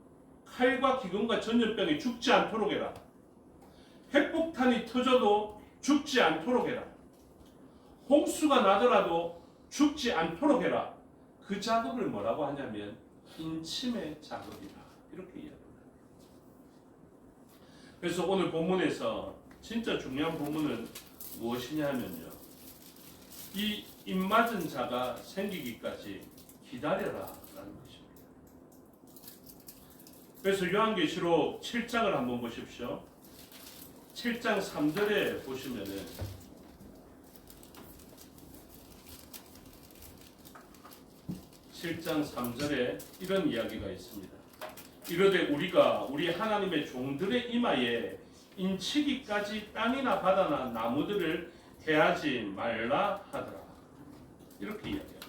칼과 기근과 전염병에 죽지 않도록 해라. 핵폭탄이 터져도 죽지 않도록 해라. 홍수가 나더라도 죽지 않도록 해라. 그 작업을 뭐라고 하냐면 인침의 작업이다. 이렇게 이야기합니다. 그래서 오늘 본문에서 진짜 중요한 본문은 무엇이냐 하면요. 이 입맞은 자가 생기기까지 기다려라 라는 것입니다. 그래서 요한계시록 7장을 한번 보십시오. 7장 3절에 보시면은 7장 3절에 이런 이야기가 있습니다. 이르되 우리가 우리 하나님의 종들의 이마에 인치기까지 땅이나 바다나 나무들을 해하지 말라 하더라. 이렇게 이야기합니다.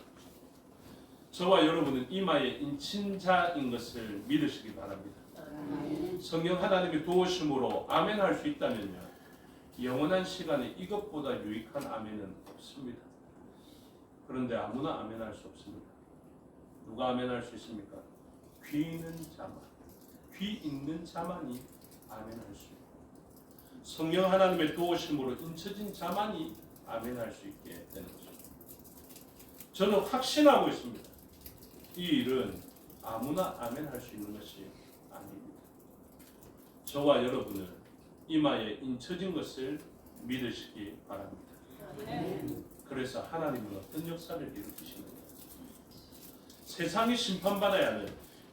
저와 여러분은 이마에 인친 자인 것을 믿으시기 바랍니다. 성령 하나님의 도우심으로 아멘 할 수 있다면요. 영원한 시간에 이것보다 유익한 아멘은 없습니다. 그런데 아무나 아멘 할 수 없습니다. 누가 아멘 할 수 있습니까? 귀 있는 자만, 귀 있는 자만이 아멘 할 수 있고 성령 하나님의 도우심으로 인쳐진 자만이 아멘 할 수 있게 되는 것입니다. 저는 확신하고 있습니다. 이 일은 아무나 아멘 할 수 있는 것이 아닙니다. 저와 여러분은 이마에 인쳐진 것을 믿으시기 바랍니다. 그래서 하나님은 어떤 역사를 일으키시는가? 세상이 심판받아야 하는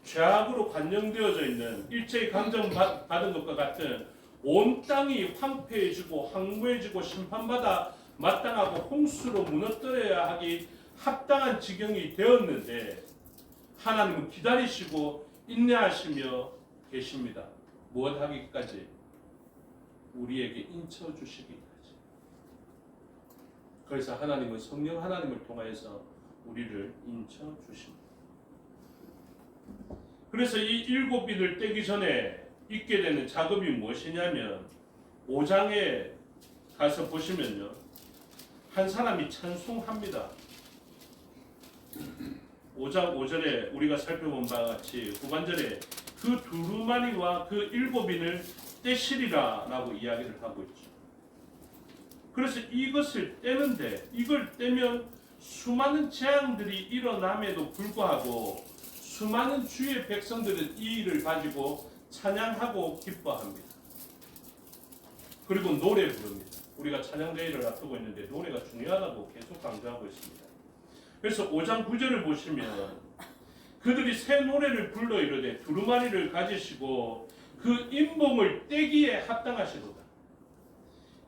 죄악으로 관영되어져 있는 일제히 강점받은 것과 같은 온 땅이 황폐해지고 황무해지고 심판받아 마땅하고 홍수로 무너뜨려야 하기 합당한 지경이 되었는데 하나님은 기다리시고 인내하시며 계십니다. 무엇 하기까지? 우리에게 인쳐주시기까지. 그래서 하나님은 성령 하나님을 통하여서 우리를 인쳐주십니다. 그래서 이 7빈을 떼기 전에 있게 되는 작업이 무엇이냐면 5장에 가서 보시면요. 한 사람이 찬송합니다. 5장 5절에 우리가 살펴본 바와 같이 후반절에 그 두루마리와 그 7인을 떼시리라 라고 이야기를 하고 있죠. 그래서 이것을 떼는데 이걸 떼면 수많은 재앙들이 일어남에도 불구하고 수많은 주의 백성들은 이 일을 가지고 찬양하고 기뻐합니다. 그리고 노래 부릅니다. 우리가 찬양대회를 앞두고 있는데 노래가 중요하다고 계속 강조하고 있습니다. 그래서 5장 9절을 보시면 그들이 새 노래를 불러 이르되 두루마리를 가지시고 그 인봉을 떼기에 합당하시도다.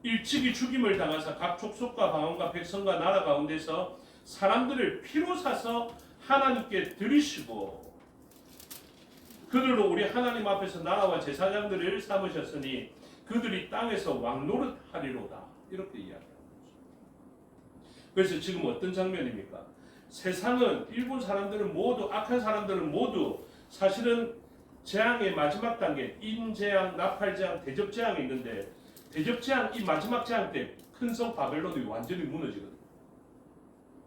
일찍이 죽임을 당하사 각 족속과 방언과 백성과 나라 가운데서 사람들을 피로 사서 하나님께 드리시고 그들로 우리 하나님 앞에서 나라와 제사장들을 삼으셨으니 그들이 땅에서 왕노릇하리로다. 이렇게 이야기합니다. 그래서 지금 어떤 장면입니까? 세상은 일본 사람들은 모두 악한 사람들은 모두 사실은 재앙의 마지막 단계 인재앙, 나팔재앙, 대접재앙이 있는데 대접재앙 이 마지막 재앙 때 큰 성 바벨론이 완전히 무너지거든요.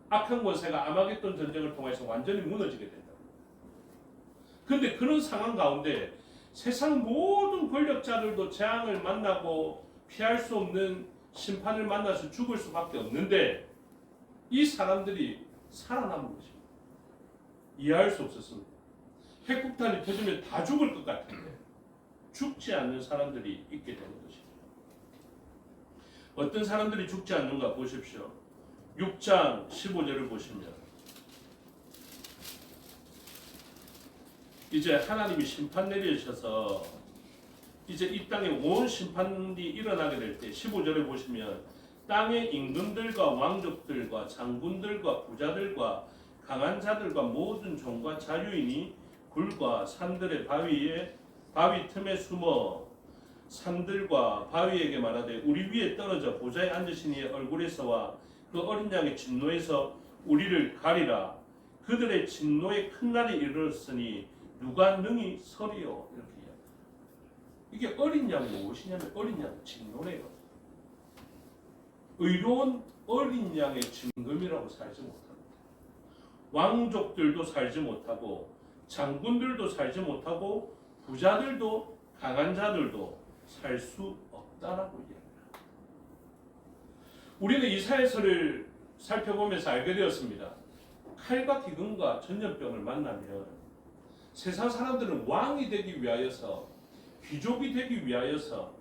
악한 권세가 아마겟돈 전쟁을 통해서 완전히 무너지게 된다. 그런데 그런 상황 가운데 세상 모든 권력자들도 재앙을 만나고 피할 수 없는 심판을 만나서 죽을 수밖에 없는데 이 사람들이 살아남은 것입니다. 이해할 수 없었습니다. 핵폭탄이 터지면 다 죽을 것 같은데 죽지 않는 사람들이 있게 되는 것입니다. 어떤 사람들이 죽지 않는가 보십시오. 6장 15절을 보시면 이제 하나님이 심판 내리셔서 이제 이 땅에 온 심판이 일어나게 될 때 15절에 보시면 땅의 임금들과 왕족들과 장군들과 부자들과 강한 자들과 모든 종과 자유인이 굴과 산들의 바위 틈에 숨어 산들과 바위에게 말하되 우리 위에 떨어져 보좌에 앉으신 이의 얼굴에서와 그 어린 양의 진노에서 우리를 가리라. 그들의 진노의 큰 날이 이르렀으니 누가 능히 서리요. 이렇게 이야기합니다. 이게 어린 양이 무엇이냐면 어린 양 진노래요. 의로운 어린 양의 증금이라고 살지 못합니다. 왕족들도 살지 못하고 장군들도 살지 못하고 부자들도 강한 자들도 살 수 없다라고 이야기합니다. 우리는 이사야서를 살펴보면서 알게 되었습니다. 칼과 기근과 전염병을 만나면 세상 사람들은 왕이 되기 위하여서 귀족이 되기 위하여서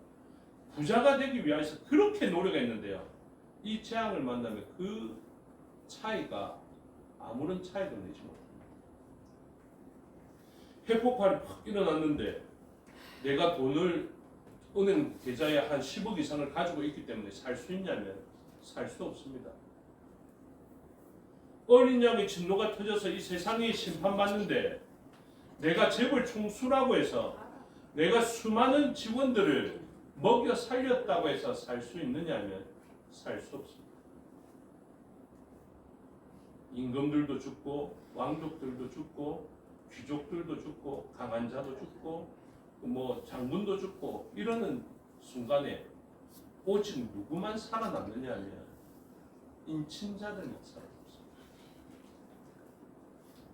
부자가 되기 위하여서 그렇게 노력했는데요. 이 재앙을 만나면 그 차이가 아무런 차이도 내지 못합니다. 핵폭발이 팍 일어났는데 내가 돈을 은행 계좌에 한 10억 이상을 가지고 있기 때문에 살 수 있냐면 살 수 없습니다. 어린 양의 진노가 터져서 이 세상이 심판받는데 내가 재벌 총수라고 해서 내가 수많은 직원들을 먹여 살렸다고 해서 살 수 있느냐면 살 수 없습니다. 임금들도 죽고 왕족들도 죽고 귀족들도 죽고 강한 자도 죽고 장군도 죽고 이러는 순간에 오직 누구만 살아남느냐면 인친자들만 살아남습니다.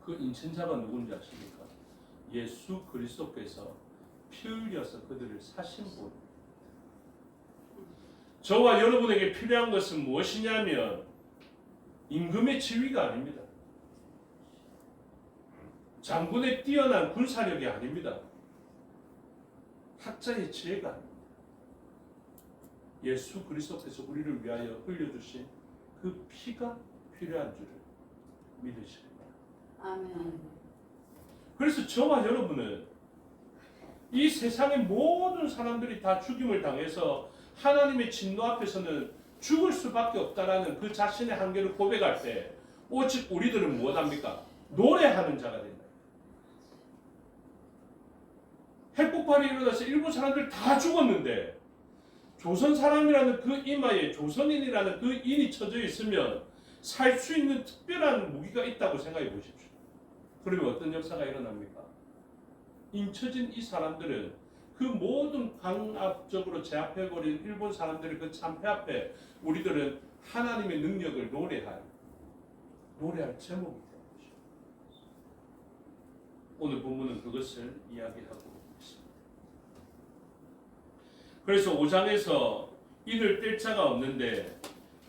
그 인친자가 누군지 아십니까? 예수 그리스도께서 피 흘려서 그들을 사신 분. 저와 여러분에게 필요한 것은 무엇이냐면 임금의 지위가 아닙니다. 장군의 뛰어난 군사력이 아닙니다. 학자의 지혜가 아닙니다. 예수 그리스도께서 우리를 위하여 흘려주신 그 피가 필요한 줄을 믿으시기 바랍니다. 아멘. 그래서 저와 여러분은 이 세상의 모든 사람들이 다 죽임을 당해서 하나님의 진노 앞에서는 죽을 수밖에 없다라는 그 자신의 한계를 고백할 때 오직 우리들은 무엇합니까? 노래하는 자가 된다. 핵폭발이 일어나서 일본 사람들 다 죽었는데 조선 사람이라는 그 이마에 조선인이라는 그 인이 쳐져 있으면 살 수 있는 특별한 무기가 있다고 생각해 보십시오. 그러면 어떤 역사가 일어납니까? 인쳐진 이 사람들은 그 모든 강압적으로 제압해버린 일본 사람들의 그 참패 앞에 우리들은 하나님의 능력을 노래할 제목이 되는 것입니다. 오늘 본문은 그것을 이야기하고 있습니다. 그래서 5장에서 인을 뗄 자가 없는데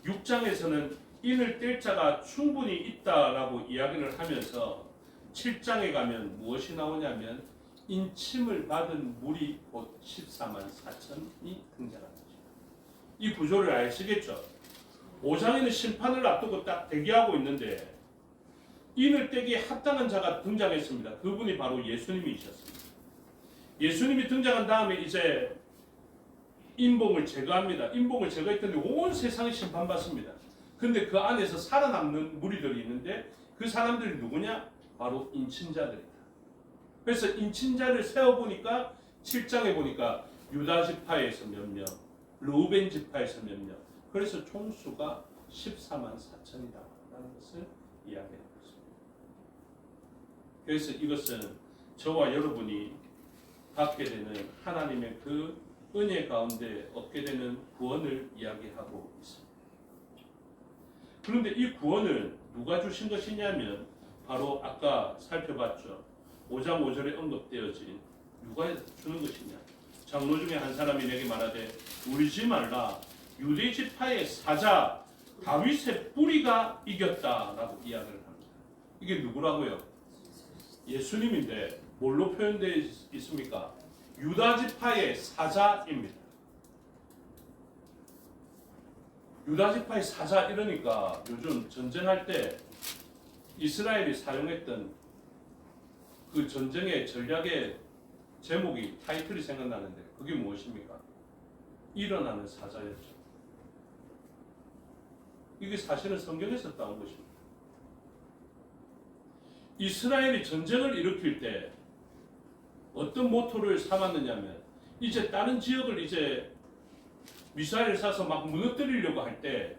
6장에서는 인을 뗄 자가 충분히 있다라고 이야기를 하면서 7장에 가면 무엇이 나오냐면 인침을 받은 물이 곧 14만 4천이 등장하는 것입니다. 이 구조를 아시겠죠? 5장에는 심판을 앞두고 딱 대기하고 있는데 인을 떼기에 합당한 자가 등장했습니다. 그분이 바로 예수님이셨습니다. 예수님이 등장한 다음에 이제 인봉을 제거합니다. 인봉을 제거했더니 온 세상이 심판받습니다. 근데 그 안에서 살아남는 무리들이 있는데 그 사람들이 누구냐? 바로 인친자들이다. 그래서 인친자를 세어보니까 7장에 보니까 유다 지파에서 몇 명, 르우벤 지파에서 몇 명, 그래서 총수가 14만 4천이다 라는 것을 이야기하고 있습니다. 그래서 이것은 저와 여러분이 받게 되는 하나님의 그 은혜 가운데 얻게 되는 구원을 이야기하고 있습니다. 그런데 이 구원을 누가 주신 것이냐면 바로 아까 살펴봤죠. 5장 5절에 언급되어진 누가 주는 것이냐. 장로 중에 한 사람이 내게 말하되 울지 말라. 유대 지파의 사자 다윗의 뿌리가 이겼다라고 이야기를 합니다. 이게 누구라고요? 예수님인데 뭘로 표현되어 있습니까? 유다 지파의 사자입니다. 유다 지파의 사자 이러니까 요즘 전쟁할 때 이스라엘이 사용했던 그 전쟁의 전략의 제목이 타이틀이 생각나는데 그게 무엇입니까? 일어나는 사자였죠. 이게 사실은 성경에서 따온 것입니다. 이스라엘이 전쟁을 일으킬 때 어떤 모토를 삼았느냐면 이제 다른 지역을 이제 미사일을 쏴서 막 무너뜨리려고 할 때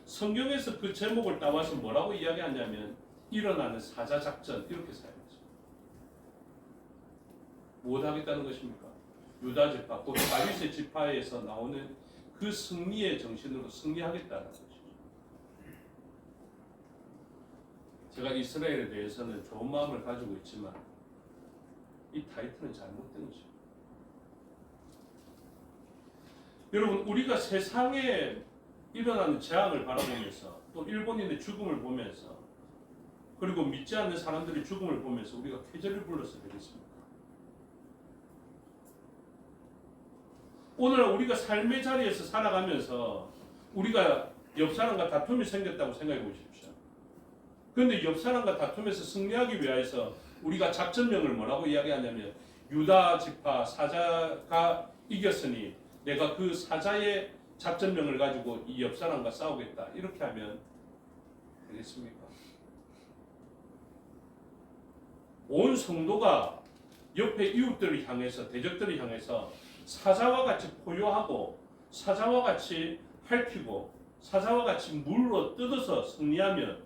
성경에서 그 제목을 따와서 뭐라고 이야기하냐면 일어나는 사자 작전 이렇게 사용했습니다. 무엇 하겠다는 것입니까? 유다 지파, 곧 다윗의 지파에서 나오는 그 승리의 정신으로 승리하겠다는 것이죠. 제가 이스라엘에 대해서는 좋은 마음을 가지고 있지만 이 타이틀은 잘못된 것입니다. 여러분, 우리가 세상에 일어나는 재앙을 바라보면서 또 일본인의 죽음을 보면서 그리고 믿지 않는 사람들의 죽음을 보면서 우리가 쾌재를 불러서 되겠습니까? 오늘 우리가 삶의 자리에서 살아가면서 우리가 옆 사람과 다툼이 생겼다고 생각해 보십시오. 그런데 옆 사람과 다툼에서 승리하기 위해서 우리가 작전명을 뭐라고 이야기하냐면 유다 지파 사자가 이겼으니 내가 그 사자의 작전명을 가지고 이 옆 사람과 싸우겠다. 이렇게 하면 되겠습니까? 온 성도가 옆에 이웃들을 향해서 대적들을 향해서 사자와 같이 포효하고 사자와 같이 핥히고 사자와 같이 물로 뜯어서 승리하면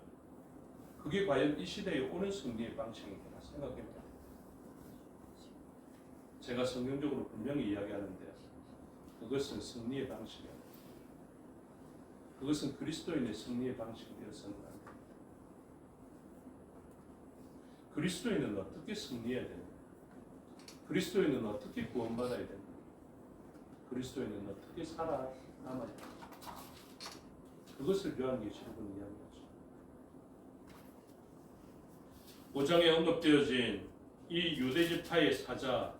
그게 과연 이 시대에 오는 승리의 방식인가 생각해봅니다. 제가 성경적으로 분명히 이야기하는데 그것은 승리의 방식이 아닙니다. 그것은 그리스도인의 승리의 방식이 되어서는 안 됩니다. 그리스도인은 어떻게 승리해야 됩니까? 그리스도인은 어떻게 구원받아야 됩니까? 그리스도인은 어떻게 살아남아야 됩니까? 그것을 요한계시록은 이야기하죠. 5장에 언급되어진 이 유대지파의 사자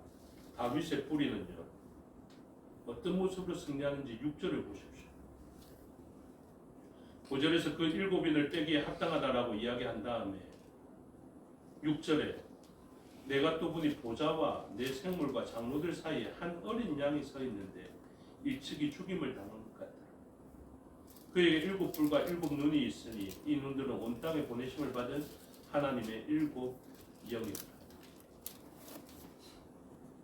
다윗의 뿌리는요, 어떤 모습으로 승리하는지 6절을 보십시오. 5절에서 그 7인을 떼기에 합당하다라고 이야기한 다음에 6절에 내가 또 보니 보좌와 내 생물과 장로들 사이에 한 어린 양이 서 있는데 일찍이 죽임을 당한 것 같다. 그에게 7뿔과 7눈이 있으니 이 눈들은 온 땅에 보내심을 받은 하나님의 7 영이다.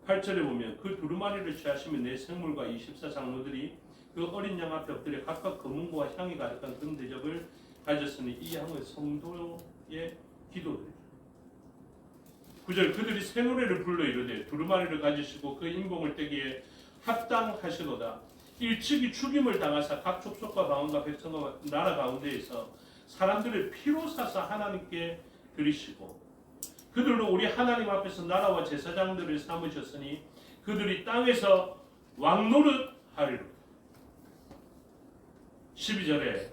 8절에 보면 그 두루마리를 취하시면 내 생물과 24장로들이 그 어린 양 앞에 엎드려 각각 검은고와 향이 가득한 금 대접을 가졌으니 이 양은 성도의 기도들이다. 9절 그들이 새 노래를 불러 이르되 두루마리를 가지시고 그 인봉을 떼기에 합당하시도다. 일찍이 죽임을 당하사 각 족속과 방언과 백성과 나라 가운데에서 사람들을 피로 사사 하나님께 드리시고 그들로 우리 하나님 앞에서 나라와 제사장들을 삼으셨으니 그들이 땅에서 왕노릇 하리로다. 12절에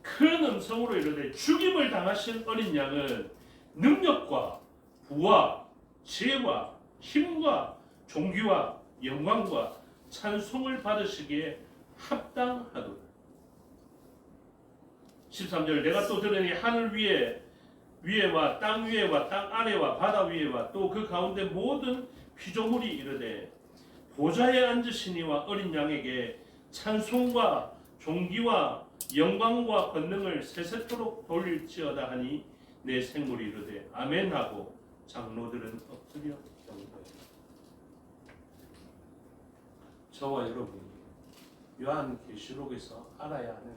큰 음성으로 이르되 죽임을 당하신 어린 양은 능력과 부와 지혜와 힘과 존귀와 영광과 찬송을 받으시기에 합당하도다. 13절 내가 또 들으니 하늘 위에와 땅 위에와 땅 아래와 바다 위에와 또 그 가운데 모든 피조물이 이르되 보좌에 앉으시니와 어린 양에게 찬송과 존귀와 영광과 권능을 세세토록 돌릴지어다 하니 내 생물이 이르되 아멘하고 장로들은 엎드려 경배하리라. 저와 여러분이 요한계시록에서 알아야 하는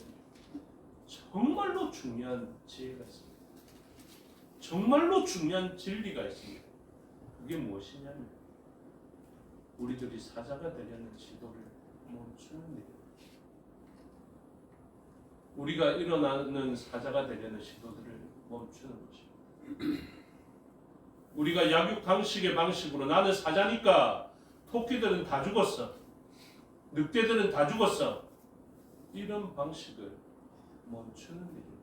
정말로 중요한 지혜가 있습니다. 정말로 중요한 진리가 있습니다. 그게 무엇이냐면 우리들이 사자가 되려는 시도를 멈추는 일입니다. 우리가 일어나는 사자가 되려는 시도들을 멈추는 것입니다. 우리가 약육강식의 방식으로 나는 사자니까 토끼들은 다 죽었어. 늑대들은 다 죽었어. 이런 방식을 멈추는 일입니다.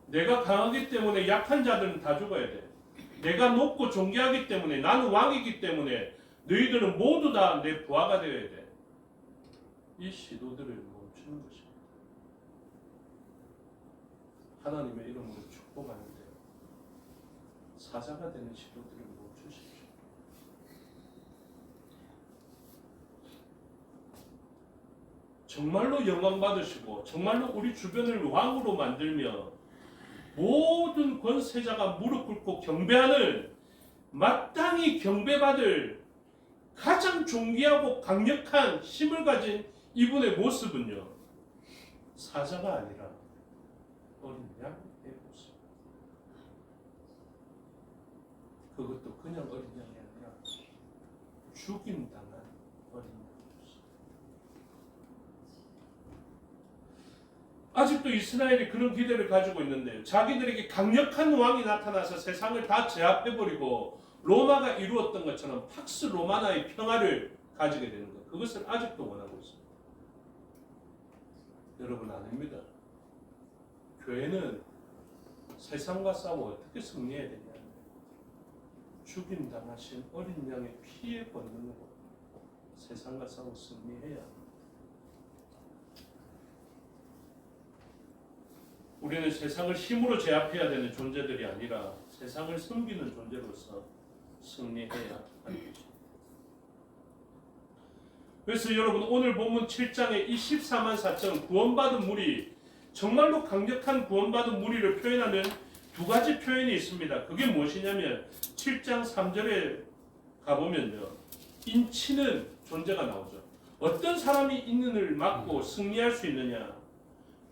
내가 강하기 때문에 약한 자들은 다 죽어야 돼. 내가 높고 존귀하기 때문에 나는 왕이기 때문에 너희들은 모두 다 내 부하가 되어야 돼. 이 시도들을 멈추는 것입니다. 하나님의 이름으로 축복하는데 사자가 되는 시도들을 멈추십시오. 정말로 영광 받으시고 정말로 우리 주변을 왕으로 만들며 모든 권세자가 무릎 꿇고 경배하는 마땅히 경배받을 가장 존귀하고 강력한 힘을 가진 이분의 모습은요 사자가 아니라 어린 양의 모습. 그것도 그냥 어린 양이 아니라 죽임당한 어린 양 모습. 아직도 이스라엘이 그런 기대를 가지고 있는데요. 자기들에게 강력한 왕이 나타나서 세상을 다 제압해버리고 로마가 이루었던 것처럼 팍스 로마나의 평화를 가지게 되는 것. 그것을 아직도 원하고 있습니다. 여러분 아닙니다. 교회는 세상과 싸워 어떻게 승리해야 되냐. 죽임당하신 어린 양의 피의 권능으로 세상과 싸워 승리해야 합니다. 우리는 세상을 힘으로 제압해야 되는 존재들이 아니라 세상을 섬기는 존재로서 승리해야 하는 것입니다. 그래서 여러분 오늘 본문 7장의 이 14만 4천 구원받은 무리 정말로 강력한 구원받은 무리를 표현하는 두 가지 표현이 있습니다. 그게 무엇이냐면 7장 3절에 가보면요. 인치는 존재가 나오죠. 어떤 사람이 있는을 막고 승리할 수 있느냐.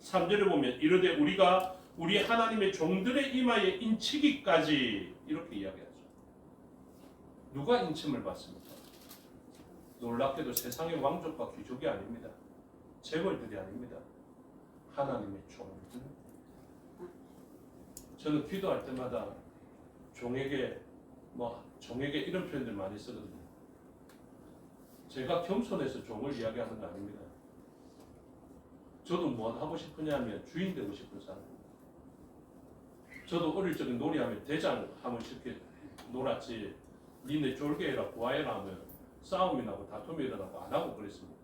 3절에 보면 이르되 우리가 우리 하나님의 종들의 이마에 인치기까지 이렇게 이야기하죠. 누가 인침을 받습니까? 놀랍게도 세상의 왕족과 귀족이 아닙니다. 재벌들이 아닙니다. 하나님의 종들. 저는 기도할 때마다 종에게 이런 표현들 많이 쓰거든요. 제가 겸손해서 종을 이야기하는 거 아닙니다. 저도 뭐 하고 싶으냐면 주인 되고 싶은 사람입니다. 저도 어릴 적에 놀이하면 대장 하면 쉽게 놀았지. 니네 쫄게 해라 구하해라 하면 싸움이 나고 다툼이 일어나고 안 하고 그랬습니다.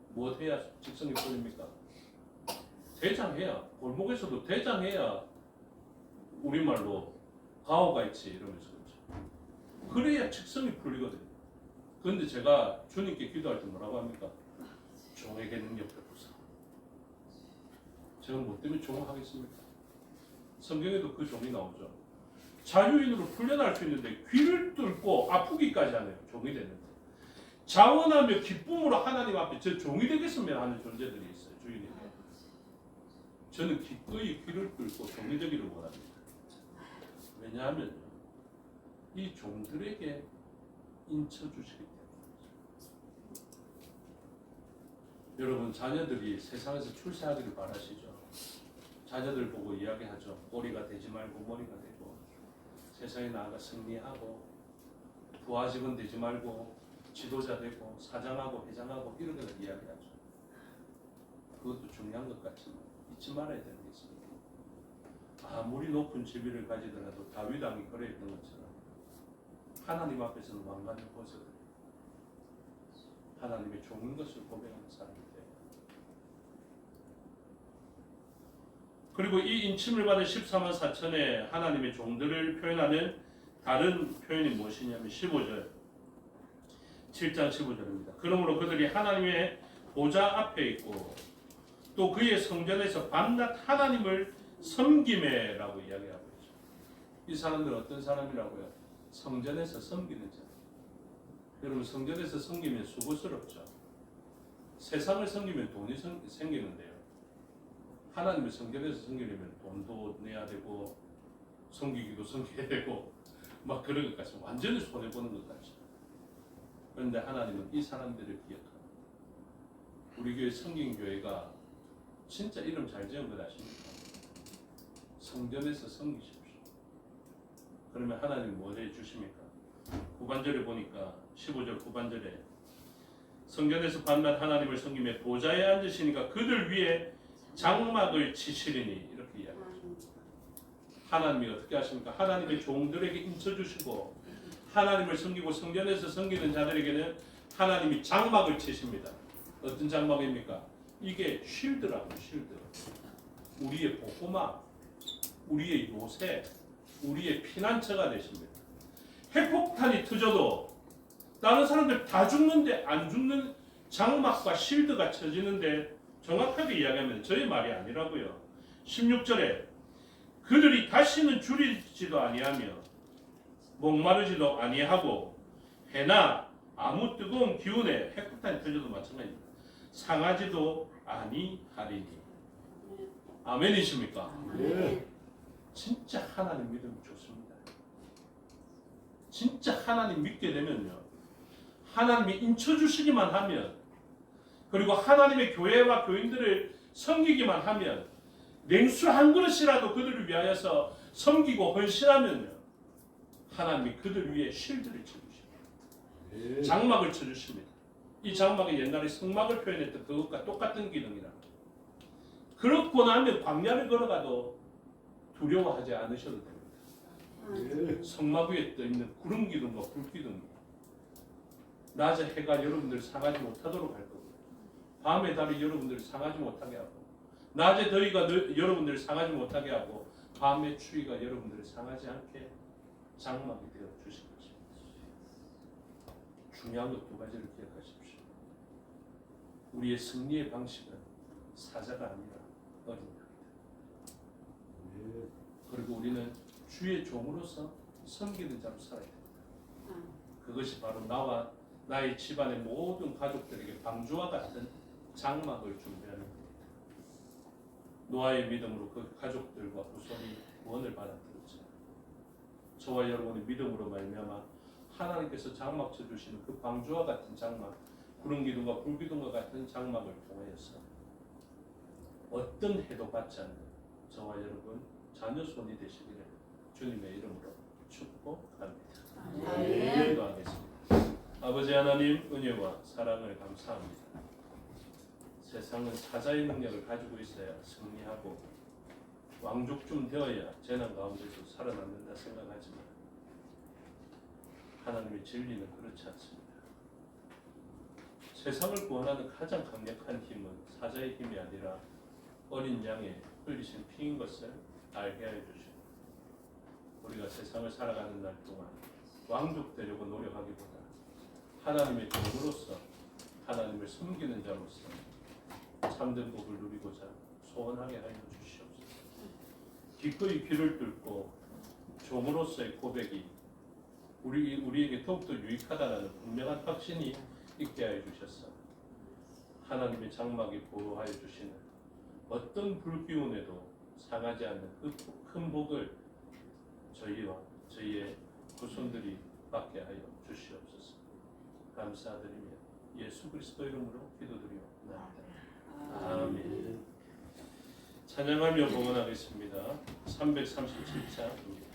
뭐 해야 직성이 풀립니까? 대장해야 골목에서도 대장해야 우리말로 가오가 있지 이러면서 그렇죠. 그래야 직성이 풀리거든요. 그런데 제가 주님께 기도할 때 뭐라고 합니까? 종에게 능력 베푸사. 제가 뭐 때문에 종을 하겠습니까? 성경에도 그 종이 나오죠. 자유인으로 풀려날 수 있는데 귀를 뚫고 아프기까지 하네요. 종이 되는데. 자원하며 기쁨으로 하나님 앞에 저 종이 되겠으면 하는 존재들이 있어요. 주인에게. 저는 기꺼이 귀를 뚫고 종이 되기를 원합니다. 왜냐하면 이 종들에게 인쳐주시기 때문에. 여러분 자녀들이 세상에서 출세하기를 바라시죠? 자녀들 보고 이야기하죠. 꼬리가 되지 말고 머리가 되고 세상에 나아가 승리하고 부하 직원 되지 말고 지도자 되고 사장하고 회장하고 이런 걸 이야기하죠. 그것도 중요한 것 같지만 잊지 말아야 되는 게 있습니다. 아무리 높은 지위를 가지더라도 다윗 왕이 그랬던 것처럼 하나님 앞에서는 왕관을 벗어들어요. 하나님의 종인 것을 고백하는 사람이 돼요. 그리고 이 인침을 받은 14만 4천의 하나님의 종들을 표현하는 다른 표현이 무엇이냐면 15절 7장 15절입니다. 그러므로 그들이 하나님의 보좌 앞에 있고 또 그의 성전에서 밤낮 하나님을 섬김에라고 이야기하고 있죠. 이 사람들은 어떤 사람이라고요? 성전에서 섬기는 자. 여러분 성전에서 섬기면 수고스럽죠. 세상을 섬기면 돈이 생기는데요. 하나님의 성전에서 섬기려면 돈도 내야 되고 섬기기도 섬겨야 되고 막 그런 것 같습니다. 완전히 손해보는 것 같죠. 그런데 하나님은 이 사람들을 기억합니다. 우리 교회 성경교회가 진짜 이름 잘 지은 것 아십니까? 성전에서 섬기십시오. 그러면 하나님 뭐 해주십니까? 후반절에 보니까 15절 후반절에 성전에서 밤낮 하나님을 섬기며 보좌에 앉으시니까 그들 위에 장막을 치시리니 이렇게 이야기합니다. 하나님이 어떻게 하십니까? 하나님의 종들에게 인쳐주시고 하나님을 섬기고 성전에서 섬기는 자들에게는 하나님이 장막을 치십니다. 어떤 장막입니까? 이게 쉴드라고요. 쉴드. 우리의 보호막, 우리의 요새, 우리의 피난처가 되십니다. 핵폭탄이 터져도 다른 사람들 다 죽는데 안 죽는 장막과 쉴드가 쳐지는데 정확하게 이야기하면 저의 말이 아니라고요. 16절에 그들이 다시는 줄이지도 아니하며 목마르지도 아니하고 해나 아무 뜨거운 기운에 핵폭탄이 터져도 마찬가지입니다. 상하지도 아니하리니. 아멘이십니까? 네. 진짜 하나님 믿으면 좋습니다. 진짜 하나님 믿게 되면요. 하나님이 인쳐주시기만 하면 그리고 하나님의 교회와 교인들을 섬기기만 하면 냉수 한 그릇이라도 그들을 위하여서 섬기고 헌신하면요. 하나님이 그들 위에 쉴드를 쳐주십니다. 장막을 쳐주십니다. 이 장막이 옛날에 성막을 표현했던 그것과 똑같은 기능이라. 그렇고 나면 광야를 걸어가도 두려워하지 않으셔도 됩니다. 성막 위에 떠있는 구름 기둥과 불 기둥이 낮에 해가 여러분들 상하지 못하도록 할 거고요. 밤에 달이 여러분들을 상하지 못하게 하고 낮에 더위가 여러분들을 상하지 못하게 하고 밤에 추위가 여러분들을 상하지 않게 장막이 되어 주신 것입니다. 중요한 것 두 가지를 기억하십시오. 우리의 승리의 방식은 사자가 아니라 어린 양이다. 그리고 우리는 주의 종으로서 섬기는 자로 살아야 됩니다. 그것이 바로 나와 나의 집안의 모든 가족들에게 방주와 같은 장막을 준비하는 겁니다. 노아의 믿음으로 그 가족들과 후손이 구원을 받아들였죠. 저와 여러분의 믿음으로 말미암아 하나님께서 장막 쳐주시는 그 방주와 같은 장막, 구름 기둥과 불 기둥과 같은 장막을 통하여서 어떤 해도 받지 않는 저와 여러분 자녀 손이 되시기를 주님의 이름으로 축복합니다. 기도하겠습니다. 아버지 하나님 은혜와 사랑을 감사합니다. 세상은 사자의 능력을 가지고 있어야 승리하고 왕족쯤 되어야 재난 가운데서 살아남는다 생각하지만 하나님의 진리는 그렇지 않습니다. 세상을 구원하는 가장 강력한 힘은 사자의 힘이 아니라 어린 양의 흘리신 피인 것을 알게 해 주시고 우리가 세상을 살아가는 날 동안 왕족 되려고 노력하기보다 하나님의 종으로서 하나님을 섬기는 자로서 참된 복을 누리고자 소원하게 하여 주시옵소서. 기꺼이 귀를 뚫고 종으로서의 고백이 우리에게 더욱더 유익하다는 분명한 확신이 있게 하여 주셨어. 하나님의 장막이 보호하여 주시는 어떤 불기운에도 상하지 않는 그 큰 복을 저희와 저희의 후손들이 받게 하여 주시옵소서. 감사드리며 예수 그리스도 이름으로 기도드리옵나이다. 아멘. 찬양하며 봉헌하겠습니다. 337장입니다.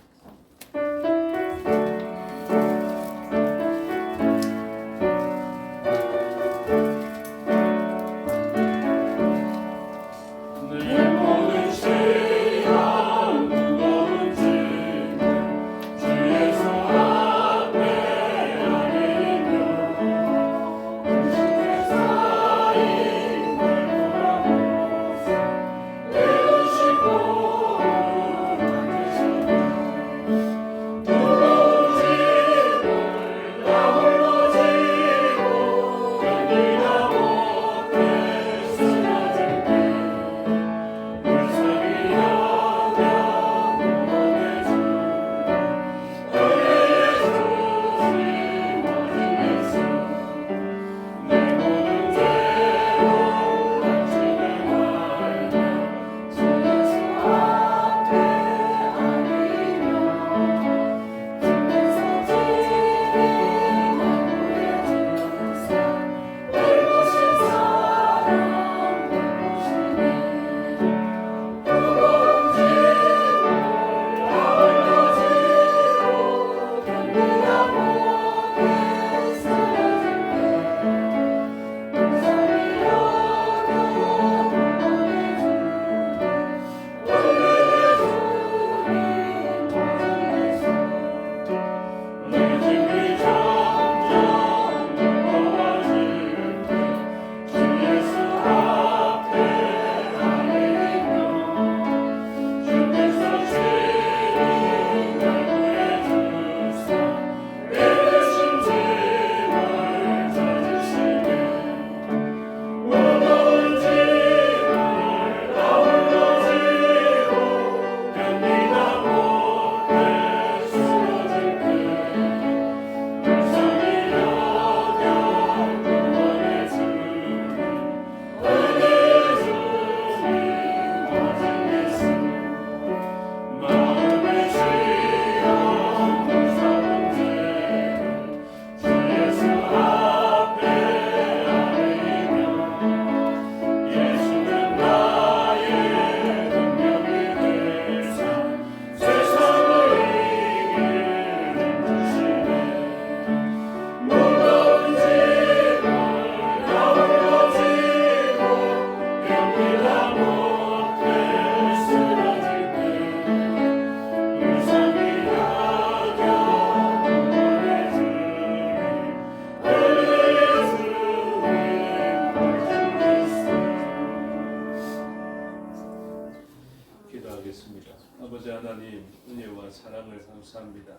기도하겠습니다. 아버지 하나님, 은혜와 사랑을 감사합니다.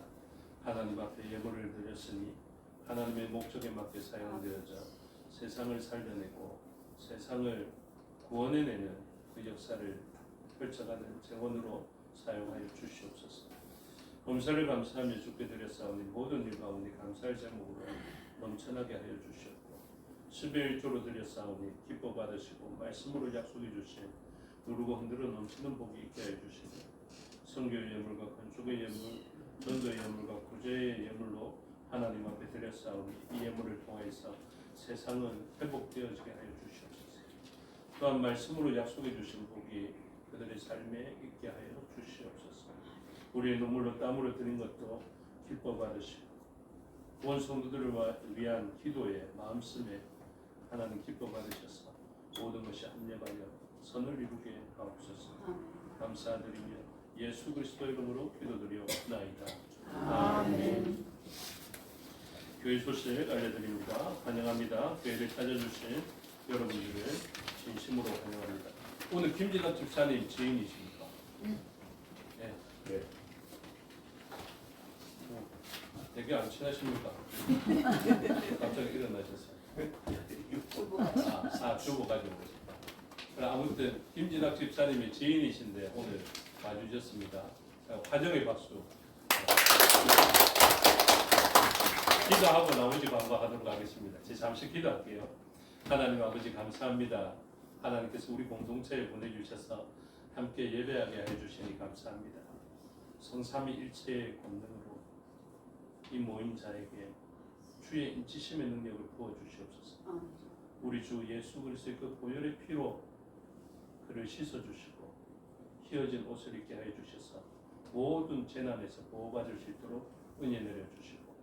하나님 앞에 예물을 드렸으니 하나님의 목적에 맞게 사용되어져 세상을 살려내고 세상을 구원해내는 그 역사를 펼쳐가는 재원으로 사용하여 주시옵소서. 범사를 감사하며 주께 드렸사오니 모든 일 가운데 감사할 제목으로 넘쳐나게 하여 주시옵고 11조로 드렸사오니 기뻐 받으시고 말씀으로 약속해 주신 누르고 흔들어 넘치는 복이 있게 하여 주시고 성교의 예물과 건축의 예물, 전도의 예물과 구제의 예물로 하나님 앞에 드렸사오니 이 예물을 통해서 세상은 회복되어지게 하여 주시옵소서. 또한 말씀으로 약속해 주신 복이 그들의 삶에 있게 하여 주시옵소서. 우리의 눈물로 땀으로 드린 것도 기뻐 받으시고 온 성도들을 위한 기도에 마음씀에 하나님 기뻐 받으셔서 모든 것이 합력하여 선을 이루게 하옵소서. 감사드리며 예수 그리스도 이름으로 기도드리옵나이다. 아멘. 교회 소식 알려드립니다. 환영합니다. 교회를 찾아주신 여러분들을 진심으로 환영합니다. 오늘 김진학 집사님 지인이십니까? 네. 네. 되게 안 친하십니까? 갑자기 일어나셨어요. 주보 가지고 오셨다. 아무튼 김진학 집사님이 지인이신데 오늘 와주셨습니다. 화정의 박수. 기도하고 나머지 반박하도록 하겠습니다. 제가 잠시 기도할게요. 하나님 아버지 감사합니다. 하나님께서 우리 공동체에 보내주셔서 함께 예배하게 해주시니 감사합니다. 성삼위일체의 권능으로 이 모임자에게 주의 인치심의 능력을 부어주시옵소서. 우리 주 예수 그리스도의 그 보혈의 피로 그를 씻어주시고 휘어진 옷을 입게 하여 주셔서 모든 재난에서 보호받을 수 있도록 은혜 내려주시고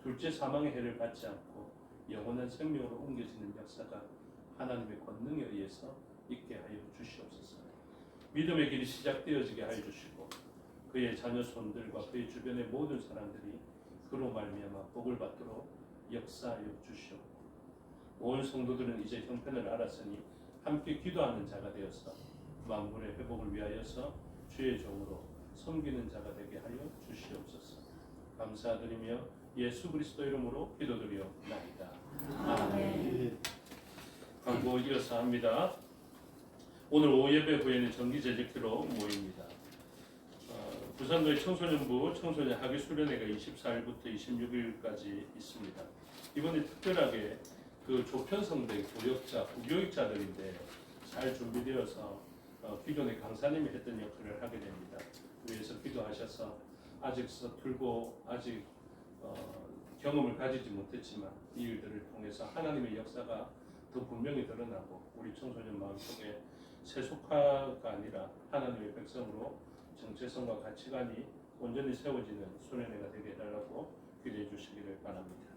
둘째 사망의 해를 받지 않고 영원한 생명으로 옮겨지는 역사가 하나님의 권능에 의해서 있게 하여 주시옵소서. 믿음의 길이 시작되어지게 하여 주시고 그의 자녀 손들과 그의 주변의 모든 사람들이 그로 말미암아 복을 받도록 역사하여 주시옵고 온 성도들은 이제 형편을 알았으니 함께 기도하는 자가 되어서 만물의 회복을 위하여서 주의 종으로 섬기는 자가 되게 하여 주시옵소서. 감사드리며 예수 그리스도 이름으로 기도드리옵나이다. 아멘. 광고 이어서 합니다. 오늘 오후 예배 후에는 정기 제적회로 모입니다. 부산도의 청소년부 청소년 학위 수련회가 24일부터 26일까지 있습니다. 이번에 특별하게 그 조편성대 교역자, 부교육자들인데 잘 준비되어서 기존의 강사님이 했던 역할을 하게 됩니다. 위에서 기도하셔서 아직 서툴고 아직 경험을 가지지 못했지만 이 일들을 통해서 하나님의 역사가 더 분명히 드러나고 우리 청소년 마음속에 세속화가 아니라 하나님의 백성으로 정체성과 가치관이 온전히 세워지는 수련회가 되게 해달라고 기도해 주시기를 바랍니다.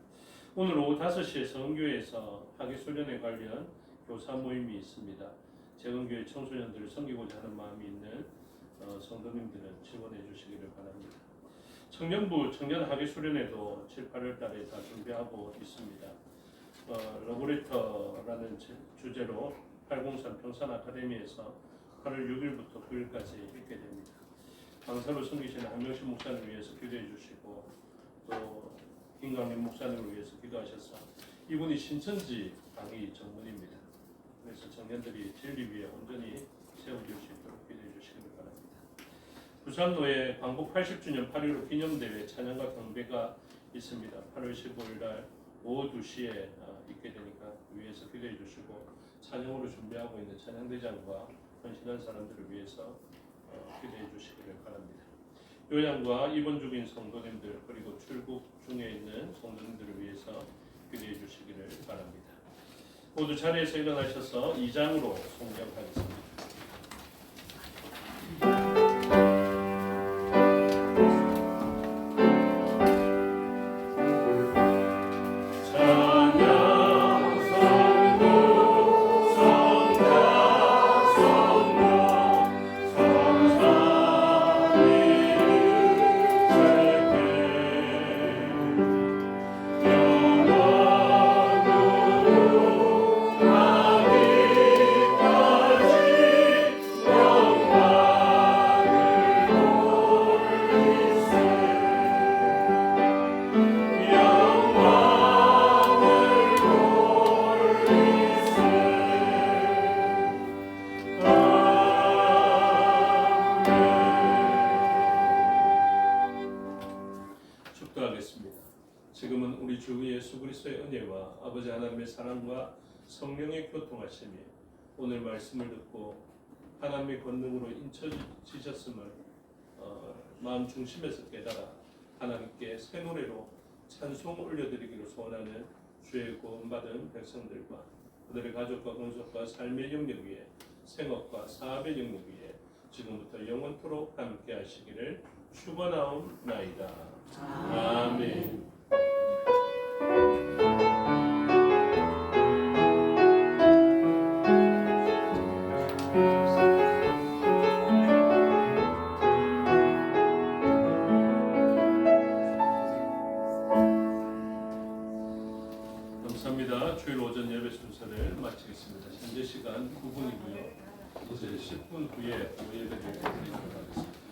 오늘 오후 5시에 성교회에서 학위수련회 관련 교사 모임이 있습니다. 재건교회 청소년들을 섬기고자 하는 마음이 있는 성도님들은 지원해 주시기를 바랍니다. 청년부 청년 학위수련회도 7, 8월 달에 다 준비하고 있습니다. 러브레터라는 주제로 803 평산 아카데미에서 8월 6일부터 9일까지 있게 됩니다. 강사로 섬기시는 한명식 목사님을 위해서 기도해 주시고 또 김강림 목사님을 위해서 기도하셔서 이분이 신천지 강의 전문입니다. 그래서 청년들이 진리 위에 온전히 세워질 수 있도록 기도해 주시기 바랍니다. 부산노회 광복 80주년 8.15 기념대회 찬양과 경배가 있습니다. 8월 15일 날 오후 2시에 있게 되니까 위에서 기도해 주시고 찬양으로 준비하고 있는 찬양대장과 헌신한 사람들을 위해서 기도해 주시기를 바랍니다. 요양과 입원 중인 성도님들 그리고 출국 중에 있는 성도님들을 위해서 기도해 주시기를 바랍니다. 모두 자리에서 일어나셔서 2장으로 송경하겠습니다. 지금은 우리 주 예수 그리스도의 은혜와 아버지 하나님의 사랑과 성령의 교통하심이 오늘 말씀을 듣고 하나님의 권능으로 인쳐지셨음을 마음 중심에서 깨달아 하나님께 새 노래로 찬송 올려드리기로 소원하는 주의 구원받은 백성들과 그들의 가족과 건속과 삶의 영역 위에 생업과 사업의 영역 위에 지금부터 영원토록 함께 하시기를 축원하옵나이다. 아멘. 감사합니다. 주일 오전 예배 순서를 마치겠습니다. 현재 시간 9분이고요. 이제 10분 후에 예배를 드리도록 하겠습니다.